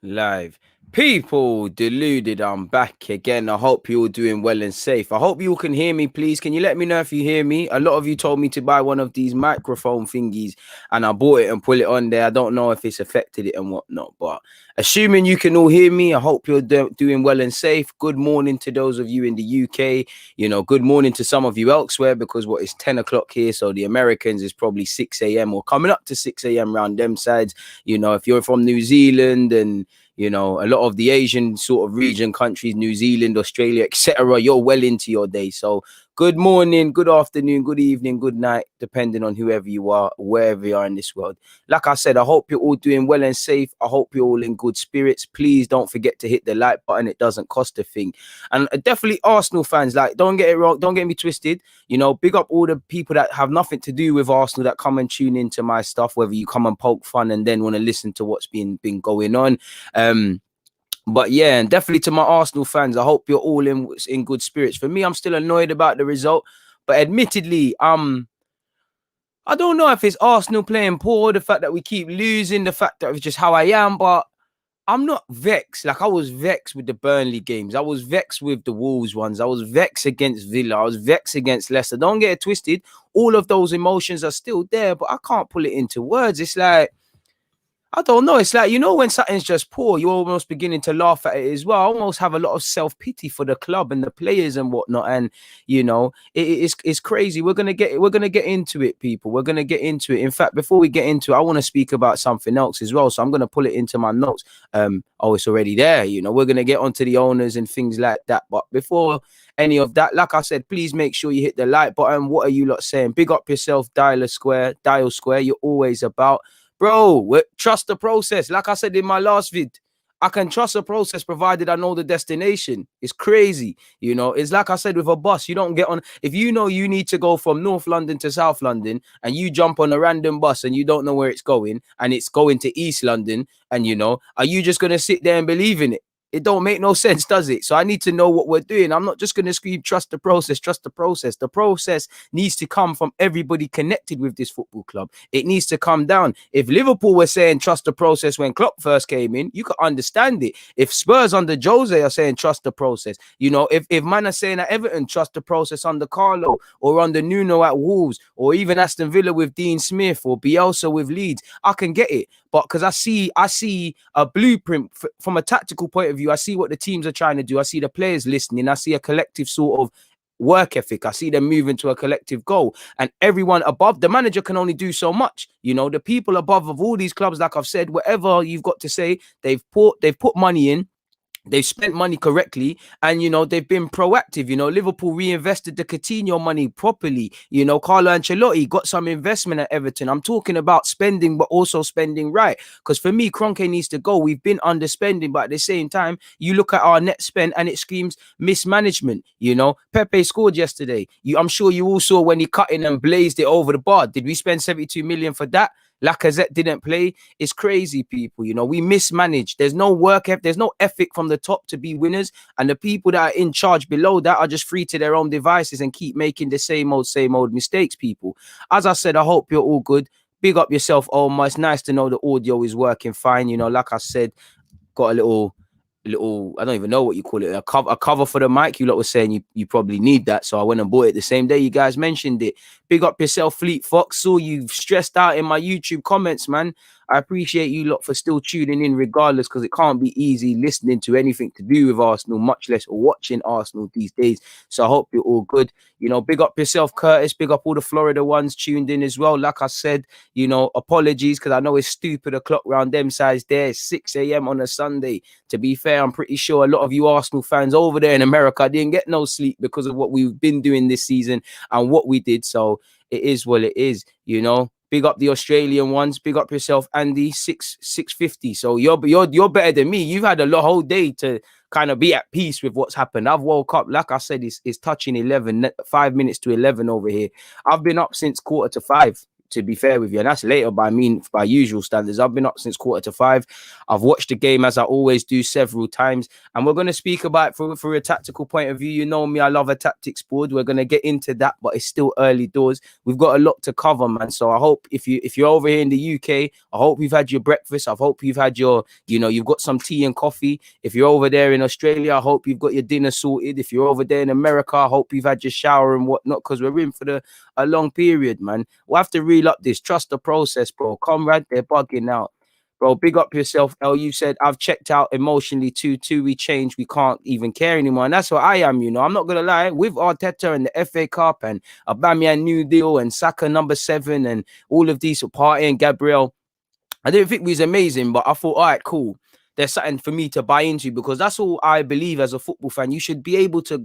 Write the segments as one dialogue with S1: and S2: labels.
S1: Live. People, deluded, I'm back again. I hope you're all doing well and safe. I hope you all can hear me, please. Can you let me know if you hear me? A lot of you told me to buy one of these microphone thingies and I bought it and put it on there. I don't know if it's affected it and whatnot, but assuming you can all hear me, I hope you're doing well and safe. Good morning to those of you in the UK. Good morning to some of you elsewhere because it's 10 o'clock here. So the Americans is probably 6 a.m. or coming up to 6 a.m. around them sides. If you're from New Zealand and a lot of the Asian sort of region countries, New Zealand, Australia, etc., you're well into your day. So good morning, good afternoon, good evening, good night, depending on whoever you are, wherever you are in this world. Like I said, I hope you're all doing well and safe. I hope you're all in good spirits. Please don't forget to hit the like button. It doesn't cost a thing. And definitely Arsenal fans, don't get it wrong. Don't get me twisted. Big up all the people that have nothing to do with Arsenal that come and tune into my stuff, whether you come and poke fun and then want to listen to what's been going on. But yeah, and definitely to my Arsenal fans, I hope you're all in good spirits. For me, I'm still annoyed about the result, but admittedly, I don't know if it's Arsenal playing poor, the fact that we keep losing, the fact that it's just how I am, but I'm not vexed. Like, I was vexed with the Burnley games. I was vexed with the Wolves ones. I was vexed against Villa. I was vexed against Leicester. Don't get it twisted. All of those emotions are still there, but I can't put it into words. It's like, I don't know. It's like, when something's just poor, you're almost beginning to laugh at it as well. I almost have a lot of self-pity for the club and the players and whatnot. And, it's crazy. We're going to get into it, people. We're going to get into it. In fact, before we get into it, I want to speak about something else as well. So I'm going to pull it into my notes. It's already there. We're going to get onto the owners and things like that. But before any of that, like I said, please make sure you hit the like button. What are you lot saying? Big up yourself, dial square. You're always about. Bro, trust the process. Like I said in my last vid, I can trust the process provided I know the destination. It's crazy. It's like I said with a bus. You don't get on. If you know you need to go from North London to South London and you jump on a random bus and you don't know where it's going and it's going to East London and, are you just going to sit there and believe in it? It don't make no sense, does it? So I need to know what we're doing. I'm not just going to scream, trust the process, trust the process. The process needs to come from everybody connected with this football club. It needs to come down. If Liverpool were saying trust the process when Klopp first came in, you could understand it. If Spurs under Jose are saying trust the process, if man are saying at Everton trust the process under Carlo or under Nuno at Wolves or even Aston Villa with Dean Smith or Bielsa with Leeds, I can get it. But because I see a blueprint from a tactical point of view, I see what the teams are trying to do. I see the players listening. I see a collective sort of work ethic. I see them moving to a collective goal. And everyone above, the manager can only do so much. The people above of all these clubs, like I've said, whatever you've got to say, they've put money in. They've spent money correctly and, they've been proactive. Liverpool reinvested the Coutinho money properly. Carlo Ancelotti got some investment at Everton. I'm talking about spending, but also spending right. Because for me, Kroenke needs to go. We've been underspending, but at the same time, you look at our net spend and it screams mismanagement. Pepe scored yesterday. I'm sure you all saw when he cut in and blazed it over the bar. Did we spend 72 million for that? Lacazette didn't play. It's crazy, people. We mismanage. There's no work. There's no ethic from the top to be winners. And the people that are in charge below that are just free to their own devices and keep making the same old mistakes, people. As I said, I hope you're all good. Big up yourself, Omar. It's nice to know the audio is working fine. Like I said, got a little, I don't even know what you call it, a cover for the mic. You lot was saying you probably need that, so I went and bought it the same day you guys mentioned it. Big up yourself, Fleet Fox. Saw you stressed out in my YouTube comments, man. I appreciate you lot for still tuning in regardless, because it can't be easy listening to anything to do with Arsenal, much less watching Arsenal these days. So I hope you're all good. Big up yourself, Curtis. Big up all the Florida ones tuned in as well. Like I said, apologies, because I know it's stupid o'clock round them sides there. 6 a.m. on a Sunday. To be fair, I'm pretty sure a lot of you Arsenal fans over there in America didn't get no sleep because of what we've been doing this season and what we did. So it is what it is, Big up the Australian ones. Big up yourself, Andy. 650. So you're better than me. You've had a whole day to kind of be at peace with what's happened. I've woke up, like I said, it's touching 11, 5 minutes to 11 over here. I've been up since 4:45. to be fair with you, and that's later by usual standards. I've been up since 4:45. I've watched the game as I always do several times, and we're going to speak about for a tactical point of view. You know me, I love a tactics board. We're going to get into that, but it's still early doors. We've got a lot to cover, man. So I hope if you're over here in the UK, I hope you've had your breakfast. I hope you've had your, you've got some tea and coffee. If you're over there in Australia, I hope you've got your dinner sorted. If you're over there in America, I hope you've had your shower and whatnot, because we're in for a long period, man. We'll have to reel up this. Trust the process, bro. Comrade, they're bugging out. Bro, big up yourself. You said, I've checked out emotionally too. We changed. We can't even care anymore. And that's what I am, I'm not going to lie. With Arteta and the FA Cup and Aubameyang New Deal and Saka number 7 and all of these, Partey and Gabriel, I didn't think we was amazing, but I thought, all right, cool. There's something for me to buy into, because that's all I believe as a football fan. You should be able to,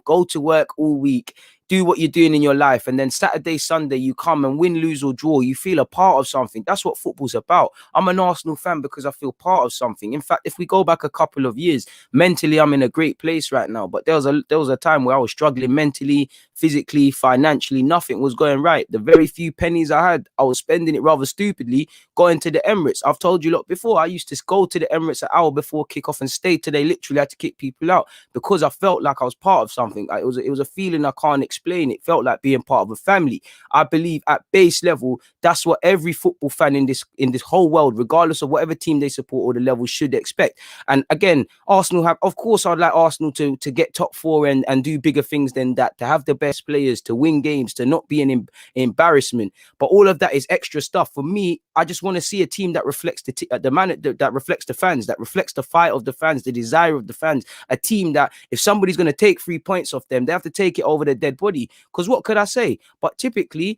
S1: go to work all week, do what you're doing in your life, and then Saturday, Sunday, you come and win, lose or draw. You feel a part of something. That's what football's about. I'm an Arsenal fan because I feel part of something. In fact, if we go back a couple of years, mentally, I'm in a great place right now. But there was a time where I was struggling mentally, physically, financially. Nothing was going right. The very few pennies I had, I was spending it rather stupidly, going to the Emirates. I've told you lot before, I used to go to the Emirates an hour before kickoff and stay till they literally had to kick people out, because I felt like I was part of something. It was a feeling I can't explain. It felt like being part of a family. I believe at base level, that's what every football fan in this whole world, regardless of whatever team they support or the level, should expect. And again, Arsenal have, of course, I'd like Arsenal to get top 4 and do bigger things than that, to have the best players, to win games, to not be an embarrassment. But all of that is extra stuff. For me, I just want to see a team that reflects that reflects the fans, that reflects the fight of the fans, the desire of the fans. A team that if somebody's going to take 3 points off them, they have to take it over their dead body. Because what could I say? But typically,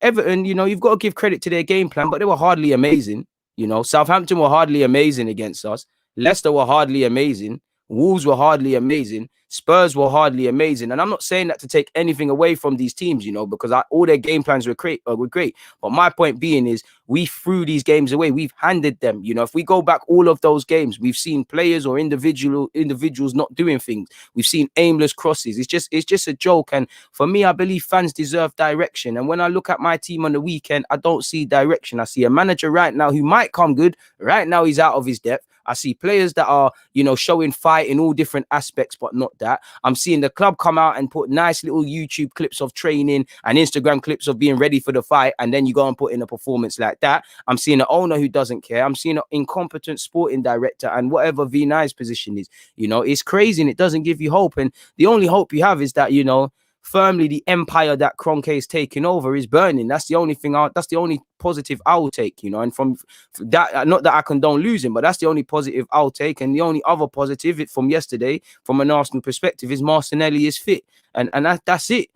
S1: Everton, you've got to give credit to their game plan, but they were hardly amazing. Southampton were hardly amazing against us. Leicester were hardly amazing. Wolves were hardly amazing. Spurs were hardly amazing. And I'm not saying that to take anything away from these teams, because all their game plans were great. But my point being is, we threw these games away. We've handed them. If we go back all of those games, we've seen players or individuals not doing things. We've seen aimless crosses. It's just a joke. And for me, I believe fans deserve direction. And when I look at my team on the weekend, I don't see direction. I see a manager right now who might come good. Right now, he's out of his depth. I see players that are, showing fight in all different aspects, but not that. I'm seeing the club come out and put nice little YouTube clips of training and Instagram clips of being ready for the fight, and then you go and put in a performance like that. I'm seeing an owner who doesn't care. I'm seeing an incompetent sporting director, and whatever V9's position is, it's crazy and it doesn't give you hope. And the only hope you have is that, firmly the empire that Kroenke is taking over is burning. That's the only thing. That's the only positive I will take, and from that, not that I condone losing, but that's the only positive I'll take. And the only other positive from yesterday, from an Arsenal perspective, is Martinelli is fit, and that's it.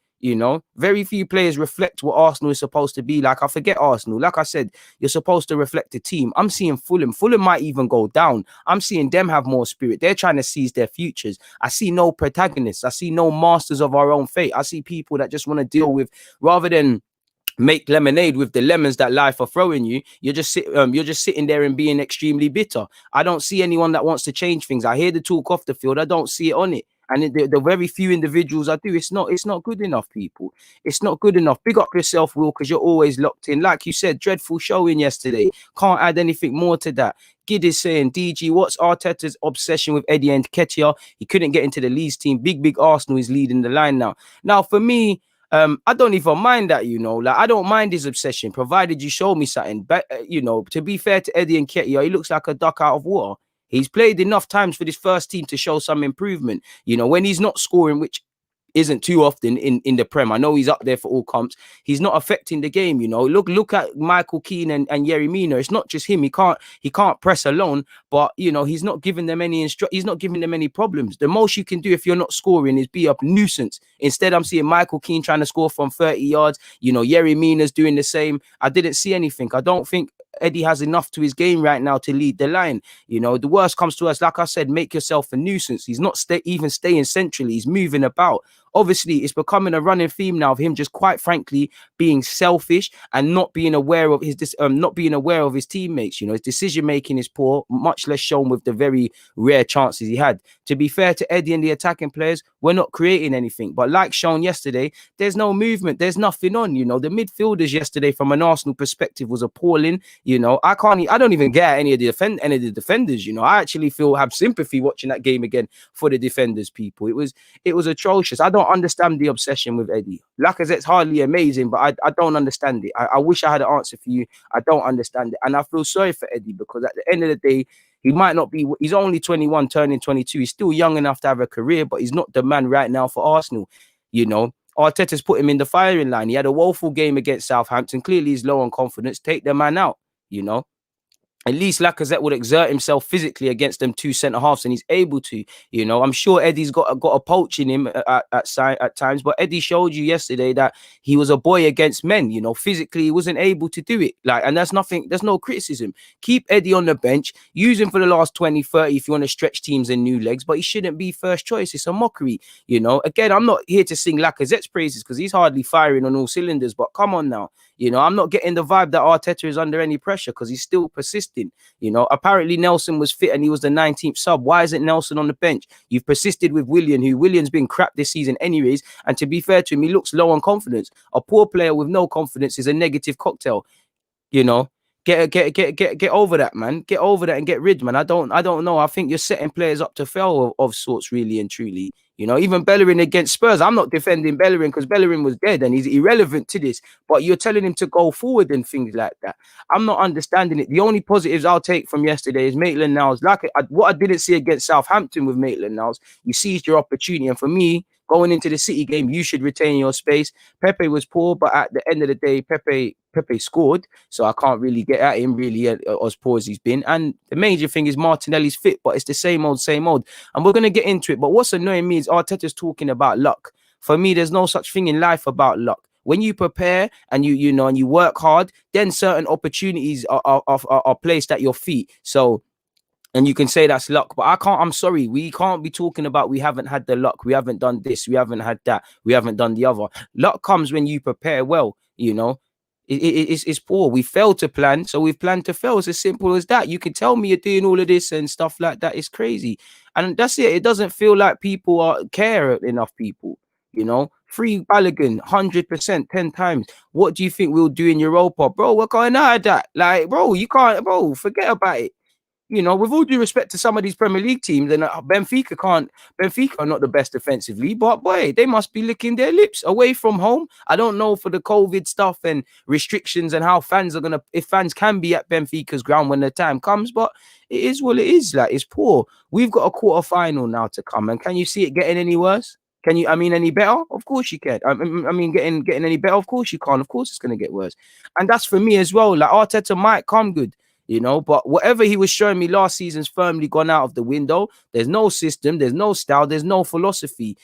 S1: Very few players reflect what Arsenal is supposed to be like. I forget Arsenal. Like I said, you're supposed to reflect the team. I'm seeing Fulham. Fulham might even go down. I'm seeing them have more spirit. They're trying to seize their futures. I see no protagonists. I see no masters of our own fate. I see people that just want to deal with, rather than make lemonade with the lemons that life are throwing you. You're just sitting there and being extremely bitter. I don't see anyone that wants to change things. I hear the talk off the field. I don't see it on it. And the very few individuals I do, it's not good enough, people. It's not good enough. Big up yourself, Will, because you're always locked in. Like you said, dreadful showing yesterday. Can't add anything more to that. Gid is saying, DG, what's Arteta's obsession with Eddie and Nketiah? He couldn't get into the Leeds team. Big Arsenal is leading the line now. Now, for me, I don't even mind that, I don't mind his obsession, provided you show me something. But, to be fair to Eddie and Nketiah, he looks like a duck out of water. He's played enough times for this first team to show some improvement. When he's not scoring, which isn't too often in the Prem. I know he's up there for all comps. He's not affecting the game, Look at Michael Keane and Yerry Mina. It's not just him. He can't press alone, but he's not giving them he's not giving them any problems. The most you can do if you're not scoring is be a nuisance. Instead, I'm seeing Michael Keane trying to score from 30 yards. Yerry Mina's doing the same. I didn't see anything. I don't think Eddie has enough to his game right now to lead the line. The worst comes to us, like I said, make yourself a nuisance. He's not even staying centrally. He's moving about. obviously it's becoming a running theme now of him just quite frankly being selfish and not being aware of his teammates. His decision making is poor, much less shown with the very rare chances he had. To be fair to Eddie and the attacking players, we're not creating anything. But like shown yesterday, there's no movement. There's nothing on. The midfielders yesterday, from an Arsenal perspective, was appalling. I don't even get any of the defenders. I actually have sympathy watching that game again for the defenders. People, it was atrocious. I don't understand the obsession with Eddie. Lacazette's hardly amazing, but I don't understand it. I wish I had an answer for you. I don't understand it, and I feel sorry for Eddie because at the end of the day, he might not be. He's only 21, turning 22. He's still young enough to have a career, but he's not the man right now for Arsenal. Arteta's put him in the firing line. He had a woeful game against Southampton. Clearly, he's low on confidence. Take the man out. At least Lacazette would exert himself physically against them two centre halves, and he's able to. I'm sure Eddie's got a poach in him at times, but Eddie showed you yesterday that he was a boy against men. Physically he wasn't able to do it. And that's nothing. There's no criticism. Keep Eddie on the bench. Use him for the last 20, 30 if you want to stretch teams and new legs, but he shouldn't be first choice. It's a mockery. Again, I'm not here to sing Lacazette's praises because he's hardly firing on all cylinders. But come on now. I'm not getting the vibe that Arteta is under any pressure because he's still persisting. Apparently Nelson was fit and he was the 19th sub. Why isn't Nelson on the bench? You've persisted with Willian, Willian's been crap this season anyways. And to be fair to him, he looks low on confidence. A poor player with no confidence is a negative cocktail. Get over that, man. Get over that and get rid, man. I don't know. I think you're setting players up to fail of sorts, really and truly. Even Bellerin against Spurs. I'm not defending Bellerin because Bellerin was dead and he's irrelevant to this. But you're telling him to go forward and things like that. I'm not understanding it. The only positives I'll take from yesterday is Maitland-Niles. What I didn't see against Southampton with Maitland-Niles, you seized your opportunity. And for me, going into the City game, you should retain your space. Pepe was poor, but at the end of the day, Pepe scored, so I can't really get at him really as poor as he's been. And the major thing is Martinelli's fit, but it's the same old. And we're going to get into it. But what's annoying me is Arteta's talking about luck. For me, there's no such thing in life about luck. When you prepare and you work hard, then certain opportunities are placed at your feet. So. And you can say that's luck, but I'm sorry, we can't be talking about we haven't had the luck, we haven't done this, we haven't had that, we haven't done the other. Luck comes when you prepare well, It's poor. We failed to plan, so we've planned to fail. It's as simple as that. You can tell me you're doing all of this and stuff like that. It's crazy. And that's it. It doesn't feel like people care enough, people. Free Balogun, 100%, 10 times. What do you think we'll do in Europa? Bro, we're going out of that. Bro, you can't, forget about it. With all due respect to some of these Premier League teams, and Benfica are not the best defensively, but boy, they must be licking their lips away from home. I don't know for the COVID stuff and restrictions and how if fans can be at Benfica's ground when the time comes, but it is what it is. It's poor. We've got a quarter final now to come, and can you see it getting any worse? Can you, any better? Of course you can. Getting any better? Of course you can't. Of course it's going to get worse. And that's for me as well. Arteta might come good. But whatever he was showing me last season's firmly gone out of the window. There's no system, there's no style, there's no philosophy.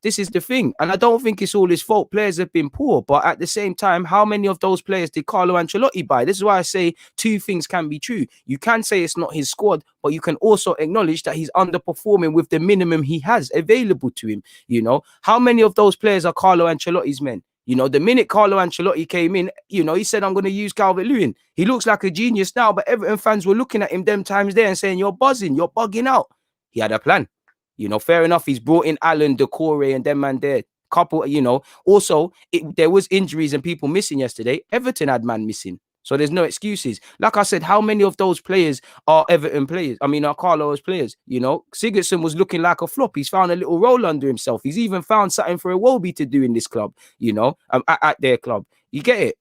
S1: This is the thing. And I don't think it's all his fault. Players have been poor, but at the same time, how many of those players did Carlo Ancelotti buy? This is why I say two things can be true. You can say it's not his squad, but you can also acknowledge that he's underperforming with the minimum he has available to him. How many of those players are Carlo Ancelotti's men? The minute Carlo Ancelotti came in, he said, I'm going to use Calvert-Lewin. He looks like a genius now, but Everton fans were looking at him them times there and saying, you're buzzing, you're bugging out. He had a plan. Fair enough. He's brought in Alan, Decore, and them man there. Couple, Also, there was injuries and people missing yesterday. Everton had man missing. So there's no excuses. Like I said, how many of those players are Everton players? Are Carlo's players? Sigurdsson was looking like a flop. He's found a little role under himself. He's even found something for Iwobi to do in this club, at their club. You get it?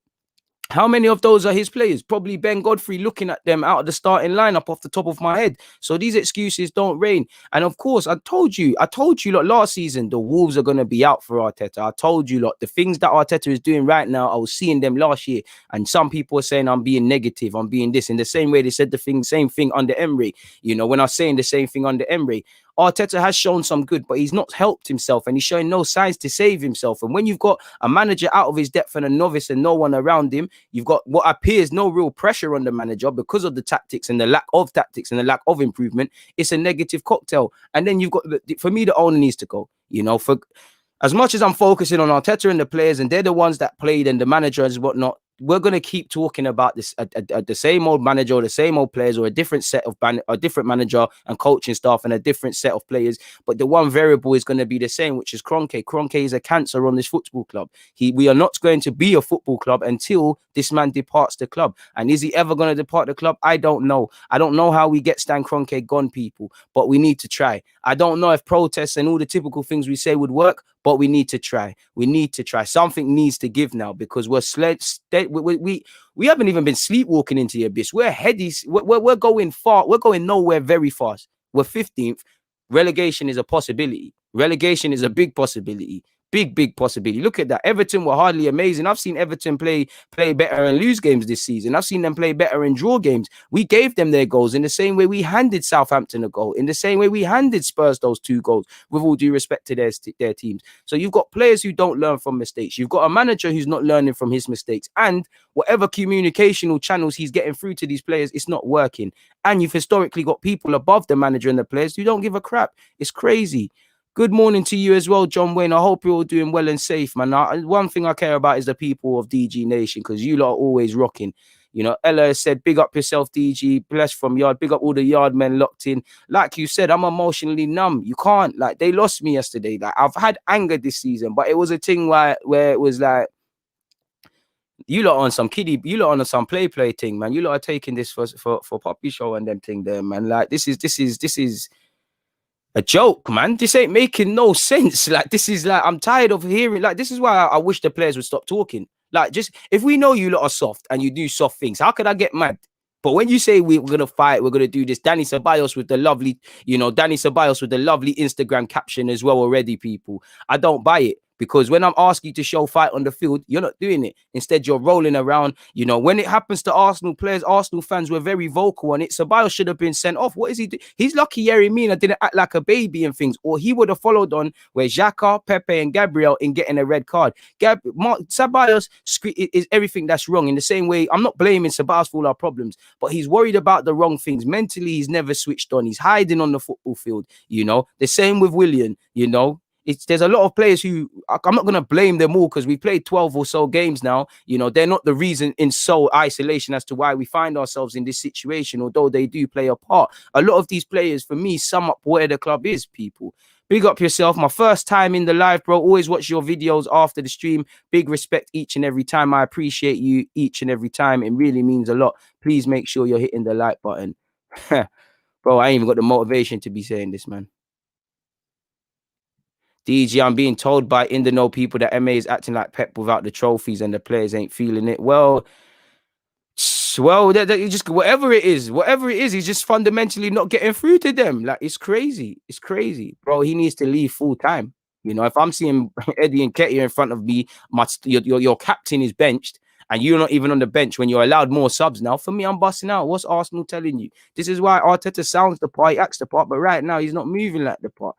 S1: How many of those are his players? Probably Ben Godfrey looking at them out of the starting lineup off the top of my head. So these excuses don't reign. And of course, I told you last season, the Wolves are going to be out for Arteta. I told you the things that Arteta is doing right now, I was seeing them last year. And some people are saying I'm being negative, I'm being this. In the same way they said same thing under Emery. When I was saying the same thing under Emery. Arteta has shown some good, but he's not helped himself and he's showing no signs to save himself. And when you've got a manager out of his depth and a novice and no one around him, you've got what appears no real pressure on the manager because of the tactics and the lack of tactics and the lack of improvement. It's a negative cocktail. And then you've got, for me, the owner needs to go. as much as I'm focusing on Arteta and the players, and they're the ones that played and the managers and whatnot, we're gonna keep talking about this the same old manager or the same old players or a different set of a different manager and coaching staff and a different set of players. But the one variable is going to be the same, which is Kroenke. Kroenke is a cancer on this football club. We are not going to be a football club until this man departs the club. And is he ever going to depart the club? I don't know. I don't know how we get Stan Kroenke gone, people, but we need to try. I don't know if protests and all the typical things we say would work, but we need to try. We need to try. Something needs to give now because we haven't even been sleepwalking into the abyss. We're heady. We're going far. We're going nowhere very fast. We're 15th. Relegation is a possibility. Relegation is a big possibility. Big possibility. Look at that. Everton were hardly amazing. I've seen Everton play better and lose games this season. I've seen them play better and draw games. We gave them their goals in the same way we handed Southampton a goal, in the same way we handed Spurs those 2 goals, with all due respect to their teams. So you've got players who don't learn from mistakes. You've got a manager who's not learning from his mistakes. And whatever communicational channels he's getting through to these players, it's not working. And you've historically got people above the manager and the players who don't give a crap. It's crazy. Good morning to you as well, John Wayne. I hope you're all doing well and safe, man. One thing I care about is the people of DG Nation, because you lot are always rocking. You know, Ella said, big up yourself, DG. Bless from Yard. Big up all the Yard men locked in. Like you said, I'm emotionally numb. You can't. Like, they lost me yesterday. Like, I've had anger this season, but it was a thing where it was like, you lot on some kiddie, you lot on some play thing, man. You lot are taking this for Poppy Show and them thing there, man. Like, this is a joke, man. This ain't making no sense. Like, this is like, I'm tired of hearing, like, this is why I wish the players would stop talking. Like, just, if we know you lot are soft and you do soft things, how could I get mad? But when you say we're going to fight, we're going to do this, Danny Ceballos with the lovely Instagram caption as well already, people. I don't buy it. Because when I'm asking you to show fight on the field, you're not doing it. Instead, you're rolling around. You know, when it happens to Arsenal players, Arsenal fans were very vocal on it. Ceballos should have been sent off. What is he doing? He's lucky Yerry Mina didn't act like a baby and things, or he would have followed on where Xhaka, Pepe, and Gabriel in getting a red card. Ceballos is everything that's wrong. In the same way, I'm not blaming Ceballos for all our problems, but he's worried about the wrong things. Mentally, he's never switched on. He's hiding on the football field. You know, the same with Willian, you know. There's a lot of players who, I'm not going to blame them all because we played 12 or so games now. You know, they're not the reason in sole isolation as to why we find ourselves in this situation, although they do play a part. A lot of these players, for me, sum up where the club is, people. Big up yourself. My first time in the live, bro. Always watch your videos after the stream. Big respect each and every time. I appreciate you each and every time. It really means a lot. Please make sure you're hitting the like button. Bro, I ain't even got the motivation to be saying this, man. DG, I'm being told by in the know people that MA is acting like Pep without the trophies and the players ain't feeling it. Well, that just whatever it is, he's just fundamentally not getting through to them. Like, it's crazy. It's crazy, bro. He needs to leave full time. You know, if I'm seeing Eddie and Nketiah in front of me, your captain is benched, and you're not even on the bench when you're allowed more subs now. For me, I'm busting out. What's Arsenal telling you? This is why Arteta sounds the part, he acts the part, but right now he's not moving like the part.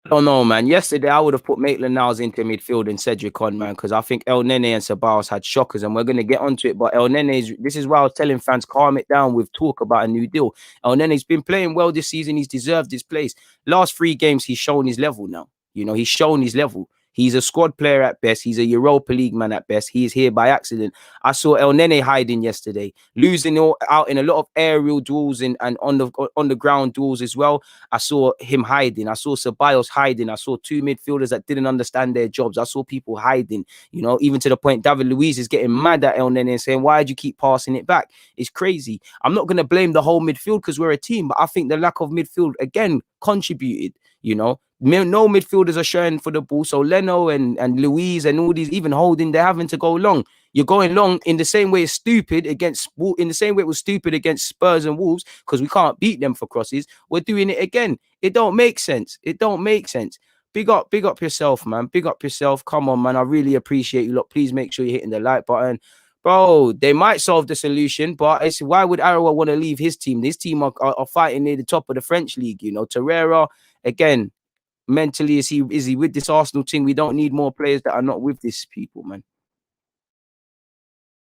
S1: I don't know, man. Yesterday, I would have put Maitland-Niles into midfield and Cedric on, man, because I think El Nene and Ceballos had shockers, and we're going to get onto it. But El Nene's, this is why I was telling fans, calm it down with talk about a new deal. El Nene's been playing well this season. He's deserved his place. Last 3 games, he's shown his level now. You know, he's shown his level. He's a squad player at best. He's a Europa League man at best. He is here by accident. I saw El Nene hiding yesterday, losing out in a lot of aerial duels and on the ground duels as well. I saw him hiding. I saw Ceballos hiding. I saw 2 midfielders that didn't understand their jobs. I saw people hiding, you know, even to the point David Luiz is getting mad at El Nene and saying, why did you keep passing it back? It's crazy. I'm not going to blame the whole midfield because we're a team, but I think the lack of midfield, again, contributed, you know. No midfielders are showing for the ball. So Leno and Luiz and all these, even Holding, they're having to go long. You're going long in the same way it's stupid against, in the same way it was stupid against Spurs and Wolves because we can't beat them for crosses. We're doing it again. It don't make sense. It don't make sense. Big up yourself, man. Big up yourself. Come on, man. I really appreciate you lot. Please make sure you're hitting the like button. Bro, they might solve the solution, but it's, why would Arawa want to leave his team? This team are fighting near the top of the French league, you know. Torreira, again, mentally, is he with this Arsenal team? We don't need more players that are not with this people, man.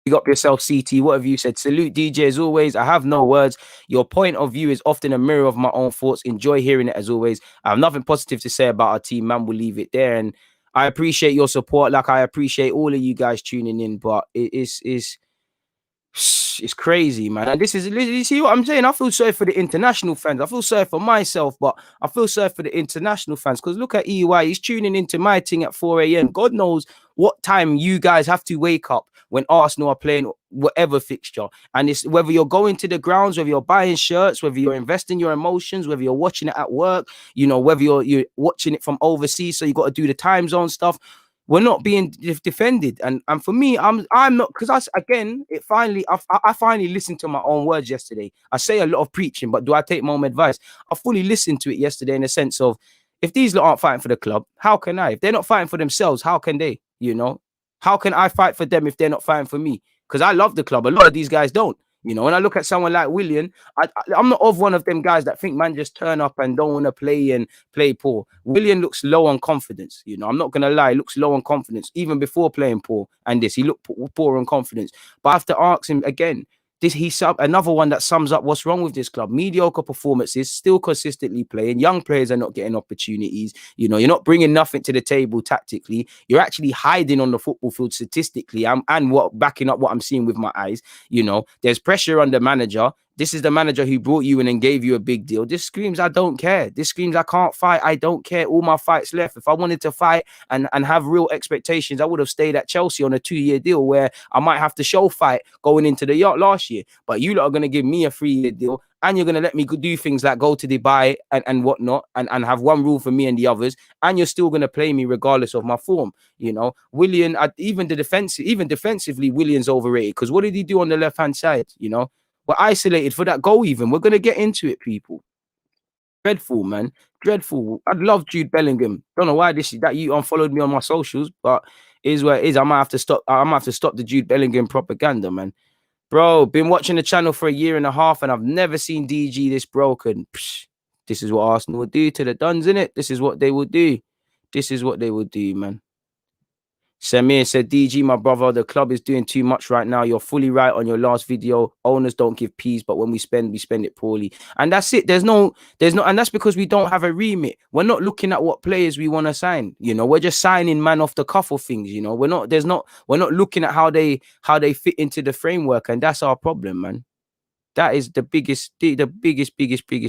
S1: Big up yourself, CT. What have you said? Salute, DJ, as always. I have no words. Your point of view is often a mirror of my own thoughts. Enjoy hearing it as always. I have nothing positive to say about our team, man. We'll leave it there. And I appreciate your support. Like I appreciate all of you guys tuning in, but it's crazy, man. And this is, you see what I'm saying? I feel sorry for the international fans. I feel sorry for myself, but I feel sorry for the international fans because look at EY. He's tuning into my thing at 4 a.m. God knows what time you guys have to wake up when Arsenal are playing whatever fixture. And it's whether you're going to the grounds, whether you're buying shirts, whether you're investing your emotions, whether you're watching it at work, you know, whether you're watching it from overseas, so you got to do the time zone stuff. We're not being defended, and for me, I'm not, because I finally listened to my own words yesterday. I say a lot of preaching, but do I take my own advice? I fully listened to it yesterday in the sense of, if these lot aren't fighting for the club, how can I? If they're not fighting for themselves, how can they? You know, how can I fight for them if they're not fighting for me? Because I love the club. A lot of these guys don't. You know, when I look at someone like Willian, I'm not of one of them guys that think man just turn up and don't want to play and play poor. Willian looks low on confidence. You know, I'm not gonna lie, he looks low on confidence even before playing poor. And he looked poor on confidence. But I have to ask him again. He's another one that sums up what's wrong with this club. Mediocre performances, still consistently playing. Young players are not getting opportunities. You know, you're not bringing nothing to the table tactically. You're actually hiding on the football field statistically, and what backing up what I'm seeing with my eyes. You know, there's pressure on the manager. This is the manager who brought you in and gave you a big deal. This screams, I don't care. This screams, I can't fight. I don't care. All my fights left. If I wanted to fight and have real expectations, I would have stayed at Chelsea on a 2-year deal where I might have to show fight going into the yacht last year. But you lot are going to give me a 3-year deal, and you're going to let me do things like go to Dubai and whatnot, and have one rule for me and the others, and you're still going to play me regardless of my form. You know, Willian, even defensively, Willian's overrated, because what did he do on the left-hand side? You know, we're isolated for that goal even. We're going to get into it, people. Dreadful, man. Dreadful. I'd love Jude Bellingham. Don't know why that you unfollowed me on my socials, but it is what it is. I might have to stop the Jude Bellingham propaganda, man. Bro, been watching the channel for a year and a half, and I've never seen DG this broken. Psh, this is what Arsenal would do to the Duns, innit? This is what they would do. This is what they would do, man. Samir said, DG, my brother, the club is doing too much right now. You're fully right on your last video. Owners don't give peas, but when we spend it poorly. And that's it. There's no, and that's because we don't have a remit. We're not looking at what players we want to sign. You know, we're just signing man off the cuff of things. You know, we're not looking at how they fit into the framework. And that's our problem, man. That is the biggest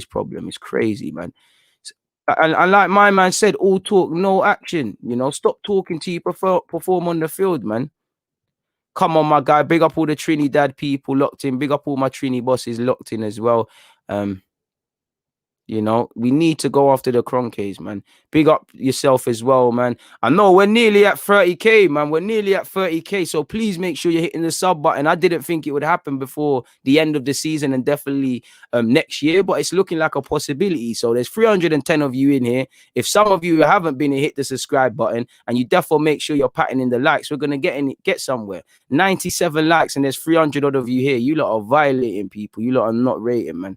S1: problem. It's crazy, man. And like my man said, all talk, no action. You know, stop talking till you perform on the field, man. Come on, my guy. Big up all the Trinidad people locked in. Big up all my Trini bosses locked in as well. You know, we need to go after the Cronkies, man. Big up yourself as well, man. I know we're nearly at 30K, man. We're nearly at 30K. So please make sure you're hitting the sub button. I didn't think it would happen before the end of the season and definitely next year, but it's looking like a possibility. So there's 310 of you in here. If some of you haven't been, hit the subscribe button, and you definitely make sure you're patting in the likes. We're going to get somewhere. 97 likes and there's 300 odd of you here. You lot are violating people. You lot are not rating, man.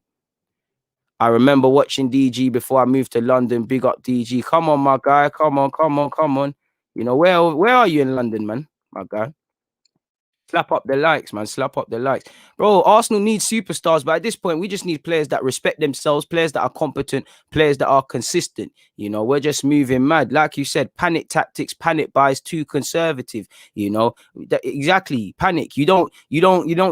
S1: I remember watching DG before I moved to London. Big up DG. Come on, my guy. Come on. You know, where are you in London, man? My guy. Slap up the likes, man. Slap up the likes. Bro, Arsenal needs superstars, but at this point, we just need players that respect themselves, players that are competent, players that are consistent. You know, we're just moving mad. Like you said, panic tactics, panic buys, too conservative. You know, exactly. Panic. You don't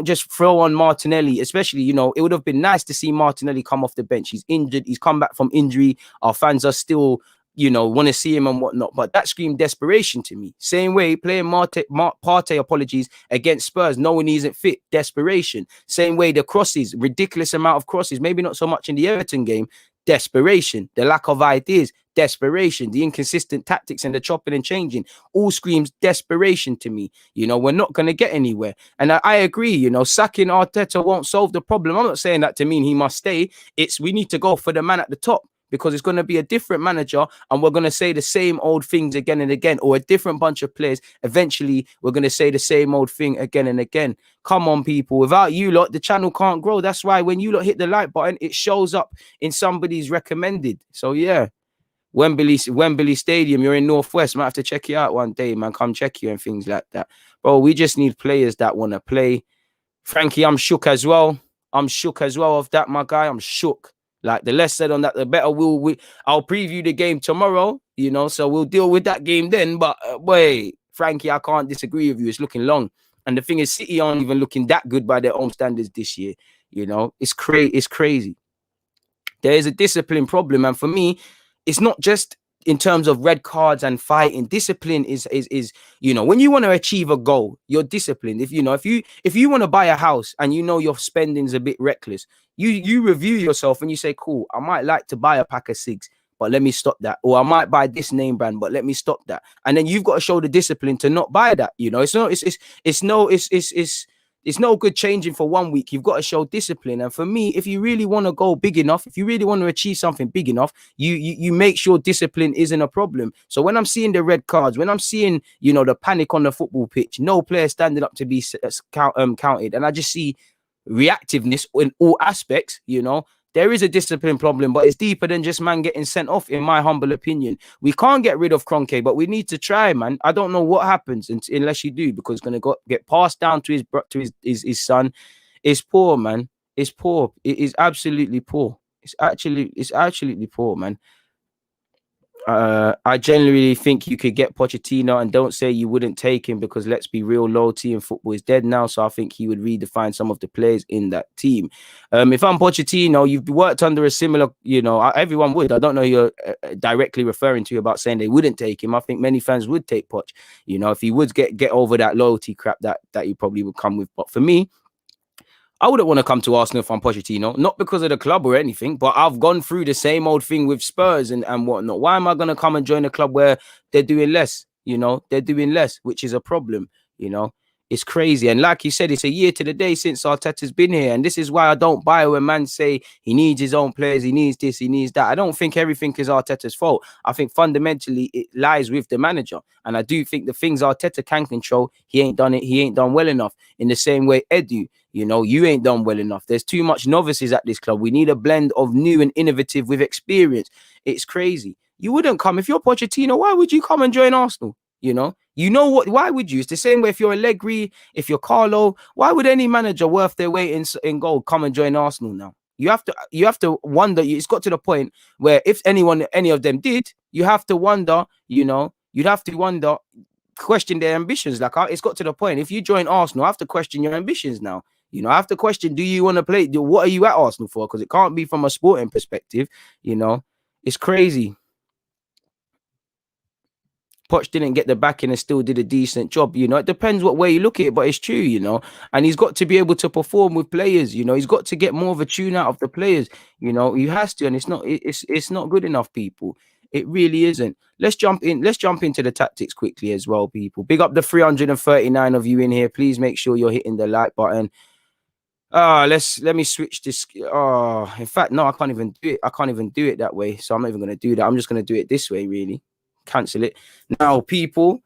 S1: just throw on Martinelli, especially, you know, it would have been nice to see Martinelli come off the bench. He's injured. He's come back from injury. Our fans are still, you know, want to see him and whatnot, but that screamed desperation to me. Same way playing Partey, apologies, against Spurs, knowing he isn't fit, desperation. Same way the crosses, ridiculous amount of crosses, maybe not so much in the Everton game, desperation. The lack of ideas, desperation. The inconsistent tactics and the chopping and changing, all screams desperation to me. You know, we're not going to get anywhere. And I agree, you know, sacking Arteta won't solve the problem. I'm not saying that to mean he must stay. We need to go for the man at the top, because it's going to be a different manager and we're going to say the same old things again and again, or a different bunch of players. Eventually, we're going to say the same old thing again and again. Come on, people. Without you lot, the channel can't grow. That's why when you lot hit the like button, it shows up in somebody's recommended. So, yeah, Wembley Stadium. You're in Northwest. Might have to check you out one day, man. Come check you and things like that, bro. We just need players that want to play. Frankie, I'm shook as well. I'm shook as well of that, my guy. I'm shook. Like the less said on that, the better. I'll preview the game tomorrow, so we'll deal with that game then. But wait, Frankie, I can't disagree with you. It's looking long. And the thing is, City aren't even looking that good by their own standards this year. It's crazy. There is a discipline problem. And for me, it's not just in terms of red cards and fighting. Discipline is when you want to achieve a goal, you're disciplined. If you want to buy a house and your spending's a bit reckless, you review yourself and you say, cool, I might like to buy a pack of cigs, but let me stop that. Or I might buy this name brand, but let me stop that. And then you've got to show the discipline to not buy that. It's no good changing for 1 week. You've got to show discipline. And for me, if you really want to go big enough, if you really want to achieve something big enough, you make sure discipline isn't a problem. So when I'm seeing the red cards, when I'm seeing, the panic on the football pitch, no player standing up to be counted, and I just see reactiveness in all aspects, there is a discipline problem, but it's deeper than just man getting sent off, in my humble opinion. We can't get rid of Kroenke, but we need to try, man. I don't know what happens unless you do, because it's going to get passed down to his son. It's poor, man. It's poor. It is absolutely poor. It's absolutely poor, man. I genuinely think you could get Pochettino, and don't say you wouldn't take him, because let's be real, loyalty in football is dead now. So I think he would redefine some of the players in that team. If I'm Pochettino, you've worked under a similar, everyone would. I don't know who you're directly referring to about saying they wouldn't take him. I think many fans would take Poch, if he would get over that loyalty crap that he probably would come with. But for me, I wouldn't want to come to Arsenal if I'm Pochettino, not because of the club or anything, but I've gone through the same old thing with Spurs and whatnot. Why am I going to come and join a club where they're doing less? They're doing less, which is a problem. It's crazy. And like you said, it's a year to the day since Arteta's been here. And this is why I don't buy when man say he needs his own players, he needs this, he needs that. I don't think everything is Arteta's fault. I think fundamentally it lies with the manager. And I do think the things Arteta can control, he ain't done it. He ain't done well enough. In the same way Edu, you ain't done well enough. There's too much novices at this club. We need a blend of new and innovative with experience. It's crazy. You wouldn't come. If you're Pochettino, why would you come and join Arsenal? What? Why would you? It's the same way if you're Allegri, if you're Carlo. Why would any manager worth their weight in gold come and join Arsenal now? You have to wonder. It's got to the point where if any of them did, you have to wonder. You'd have to wonder, question their ambitions. Like it's got to the point. If you join Arsenal, I have to question your ambitions now. I have to question: do you want to play? What are you at Arsenal for? Because it can't be from a sporting perspective. It's crazy. Poch didn't get the backing and still did a decent job. It depends what way you look at it, but it's true, and he's got to be able to perform with players. He's got to get more of a tune out of the players. He has to, and it's not good enough, people. It really isn't. Let's jump into the tactics quickly as well, people. Big up the 339 of you in here. Please make sure you're hitting the like button. Let me switch this. In fact, no, I can't even do it. I can't even do it that way. So I'm not even going to do that. I'm just going to do it this way, really. Cancel it. Now, people,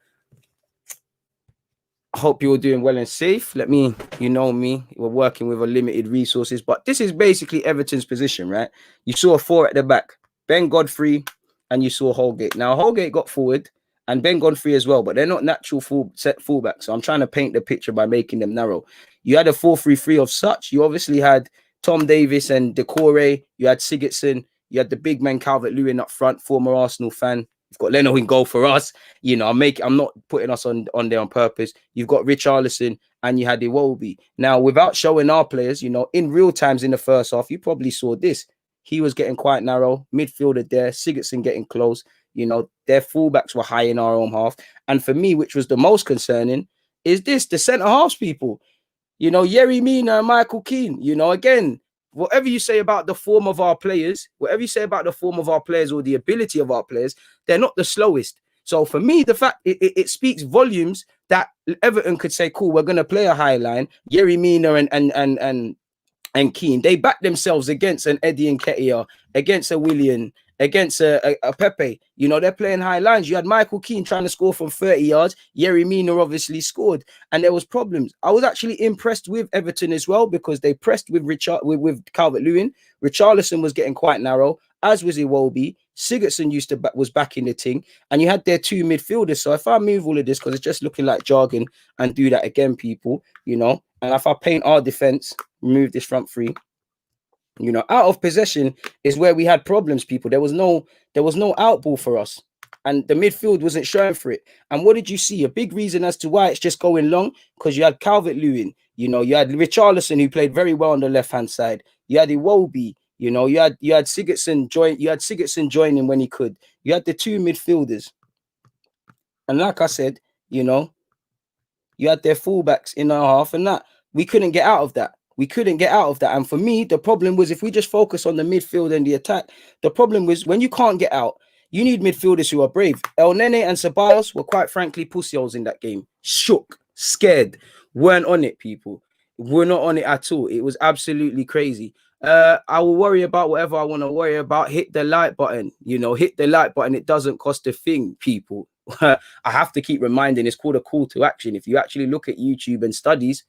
S1: I hope you're doing well and safe. Me, we're working with a limited resources, but this is basically Everton's position, right? You saw 4 at the back, Ben Godfrey, and you saw Holgate. Now, Holgate got forward, and Ben Godfrey as well, but they're not natural fullbacks. So I'm trying to paint the picture by making them narrow. You had a 4-3-3 of such. You obviously had Tom Davis and Decore. You had Sigurdsson. You had the big man Calvert-Lewin up front, former Arsenal fan. You've got Leno in goal for us. I'm not putting us on there on purpose. You've got Richarlison and you had Iwobi. Now, without showing our players, in real times in the first half, you probably saw this. He was getting quite narrow. Midfielder there. Sigurdsson getting close. Their fullbacks were high in our own half. And for me, which was the most concerning, is this, the centre halves people. Yerry Mina and Michael Keane. Again, whatever you say about the form of our players, or the ability of our players, they're not the slowest. So for me, the fact it speaks volumes that Everton could say, cool, we're going to play a high line. Yerry Mina and Keane, they back themselves against an Eddie Nketiah, against a Willian, against a Pepe. They're playing high lines. You had Michael Keane trying to score from 30 yards. Yerry Mina obviously scored, and there was problems. I was actually impressed with Everton as well, because they pressed with Calvert-Lewin. Richarlison was getting quite narrow, as was Iwobi. Sigurdsson was back in the thing, and you had their two midfielders. So if I move all of this, because it's just looking like jargon, and do that again, people, you know, and if I paint our defense, remove this front three, you know, out of possession is where we had problems, people. There was no out ball for us, and the midfield wasn't showing for it. And what did you see? A big reason as to why it's just going long, because you had Calvert-Lewin, you know, you had Richarlison, who played very well on the left hand side. You had Iwobi, you know, you had Sigurdsson joining when he could. You had the two midfielders, and like I said, you know, you had their fullbacks in our half, and that we couldn't get out of that. We couldn't get out of that. And for me, the problem was, if we just focus on the midfield and the attack, the problem was, when you can't get out, you need midfielders who are brave. El Nene and Ceballos were, quite frankly, pussyholes in that game. Shook, scared, weren't on it, people. We're not on it at all. It was absolutely crazy. I will worry about whatever I want to worry about. Hit the like button, you know, hit the like button. It doesn't cost a thing, people. I have to keep reminding, it's called a call to action. If you actually look at YouTube and studies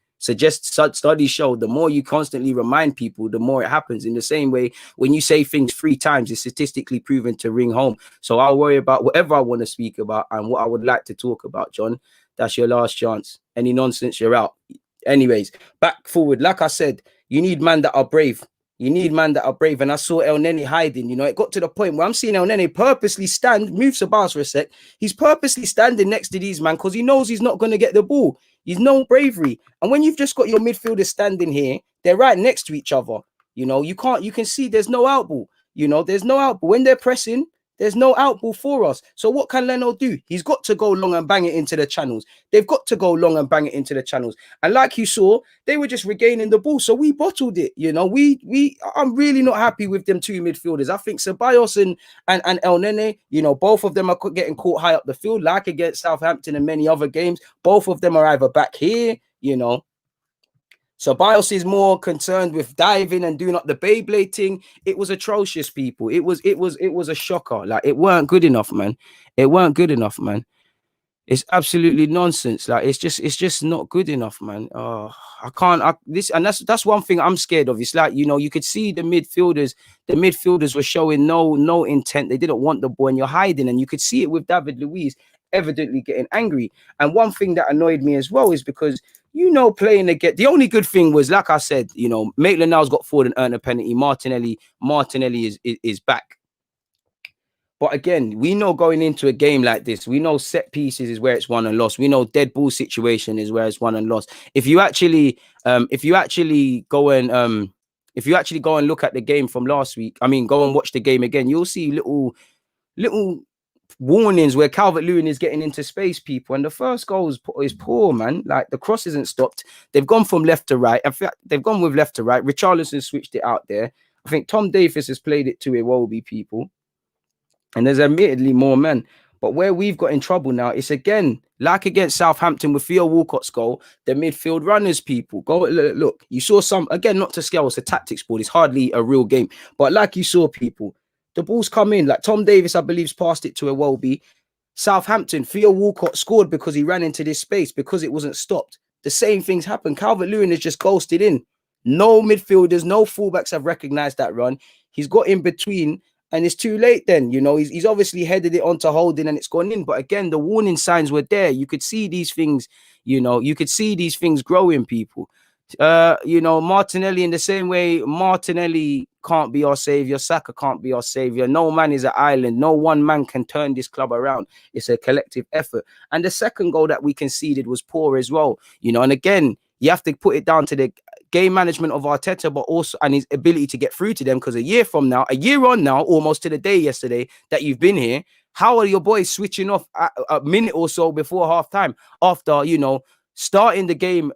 S1: show, the more you constantly remind people, the more it happens. In the same way, when you say things 3 times, it's statistically proven to ring home. So I'll worry about whatever I want to speak about and what I would like to talk about, John. That's your last chance. Any nonsense, you're out. Anyways, back forward. Like I said, you need men that are brave. You need men that are brave. And I saw El Nene hiding. You know, it got to the point where I'm seeing El Nene purposely move Sabas for a sec. He's purposely standing next to these men because he knows he's not going to get the ball. He's no bravery. And when you've just got your midfielders standing here, they're right next to each other. You know, you can see there's no out ball. You know, there's no out ball. When they're pressing, there's no out ball for us. So what can Leno do? He's got to go long and bang it into the channels. They've got to go long and bang it into the channels. And like you saw, they were just regaining the ball. So we bottled it. You know, I'm really not happy with them two midfielders. I think Ceballos and El Nene, you know, both of them are getting caught high up the field, like against Southampton and many other games. Both of them are either back here, you know. So Bios is more concerned with diving and doing up the Beyblade thing. It was atrocious, people. It was a shocker. Like, it weren't good enough, man. It weren't good enough, man. It's absolutely nonsense. Like, it's just not good enough, man. That's one thing I'm scared of. It's like, you know, you could see the midfielders were showing no intent. They didn't want the ball, and you're hiding, and you could see it with David Luiz evidently getting angry. And one thing that annoyed me as well is because, you know, playing again, the only good thing was, like I said, you know, Maitland-Niles got forward and earned a penalty. Martinelli is back. But again, we know going into a game like this, we know set pieces is where it's won and lost. We know dead ball situation is where it's won and lost. If you actually go and look at the game from last week, I mean, go and watch the game again, you'll see little warnings where Calvert-Lewin is getting into space, people. And the first goal is poor, man. Like, the cross isn't stopped. They've gone from left to right. In fact, they've gone with left to right. Richarlison switched it out there. I think Tom Davies has played it to Iwobi, people. And there's admittedly more men. But where we've got in trouble now, it's again, like against Southampton with Theo Walcott's goal, the midfield runners, people. Go look. You saw some, again, not to scale, it's a tactics board. It's hardly a real game. But like you saw, people, the balls come in. Like Tom Davies, I believe, passed it to Iwobi. Southampton, Theo Walcott scored because he ran into this space, because it wasn't stopped. The same things happen. Calvert-Lewin is just ghosted in. No midfielders, no fullbacks have recognized that run. He's got in between, and it's too late then. You know, he's obviously headed it onto Holding and it's gone in. But again, the warning signs were there. You could see these things, you know, you could see these things growing, people. You know, Martinelli, in the same way, Martinelli can't be our savior. Saka can't be our savior. No man is an island. No one man can turn this club around. It's a collective effort. And the second goal that we conceded was poor as well. You know, and again, you have to put it down to the game management of Arteta, but also and his ability to get through to them. Because a year on now, almost to the day yesterday that you've been here, how are your boys switching off a minute or so before half time after, you know, starting the game?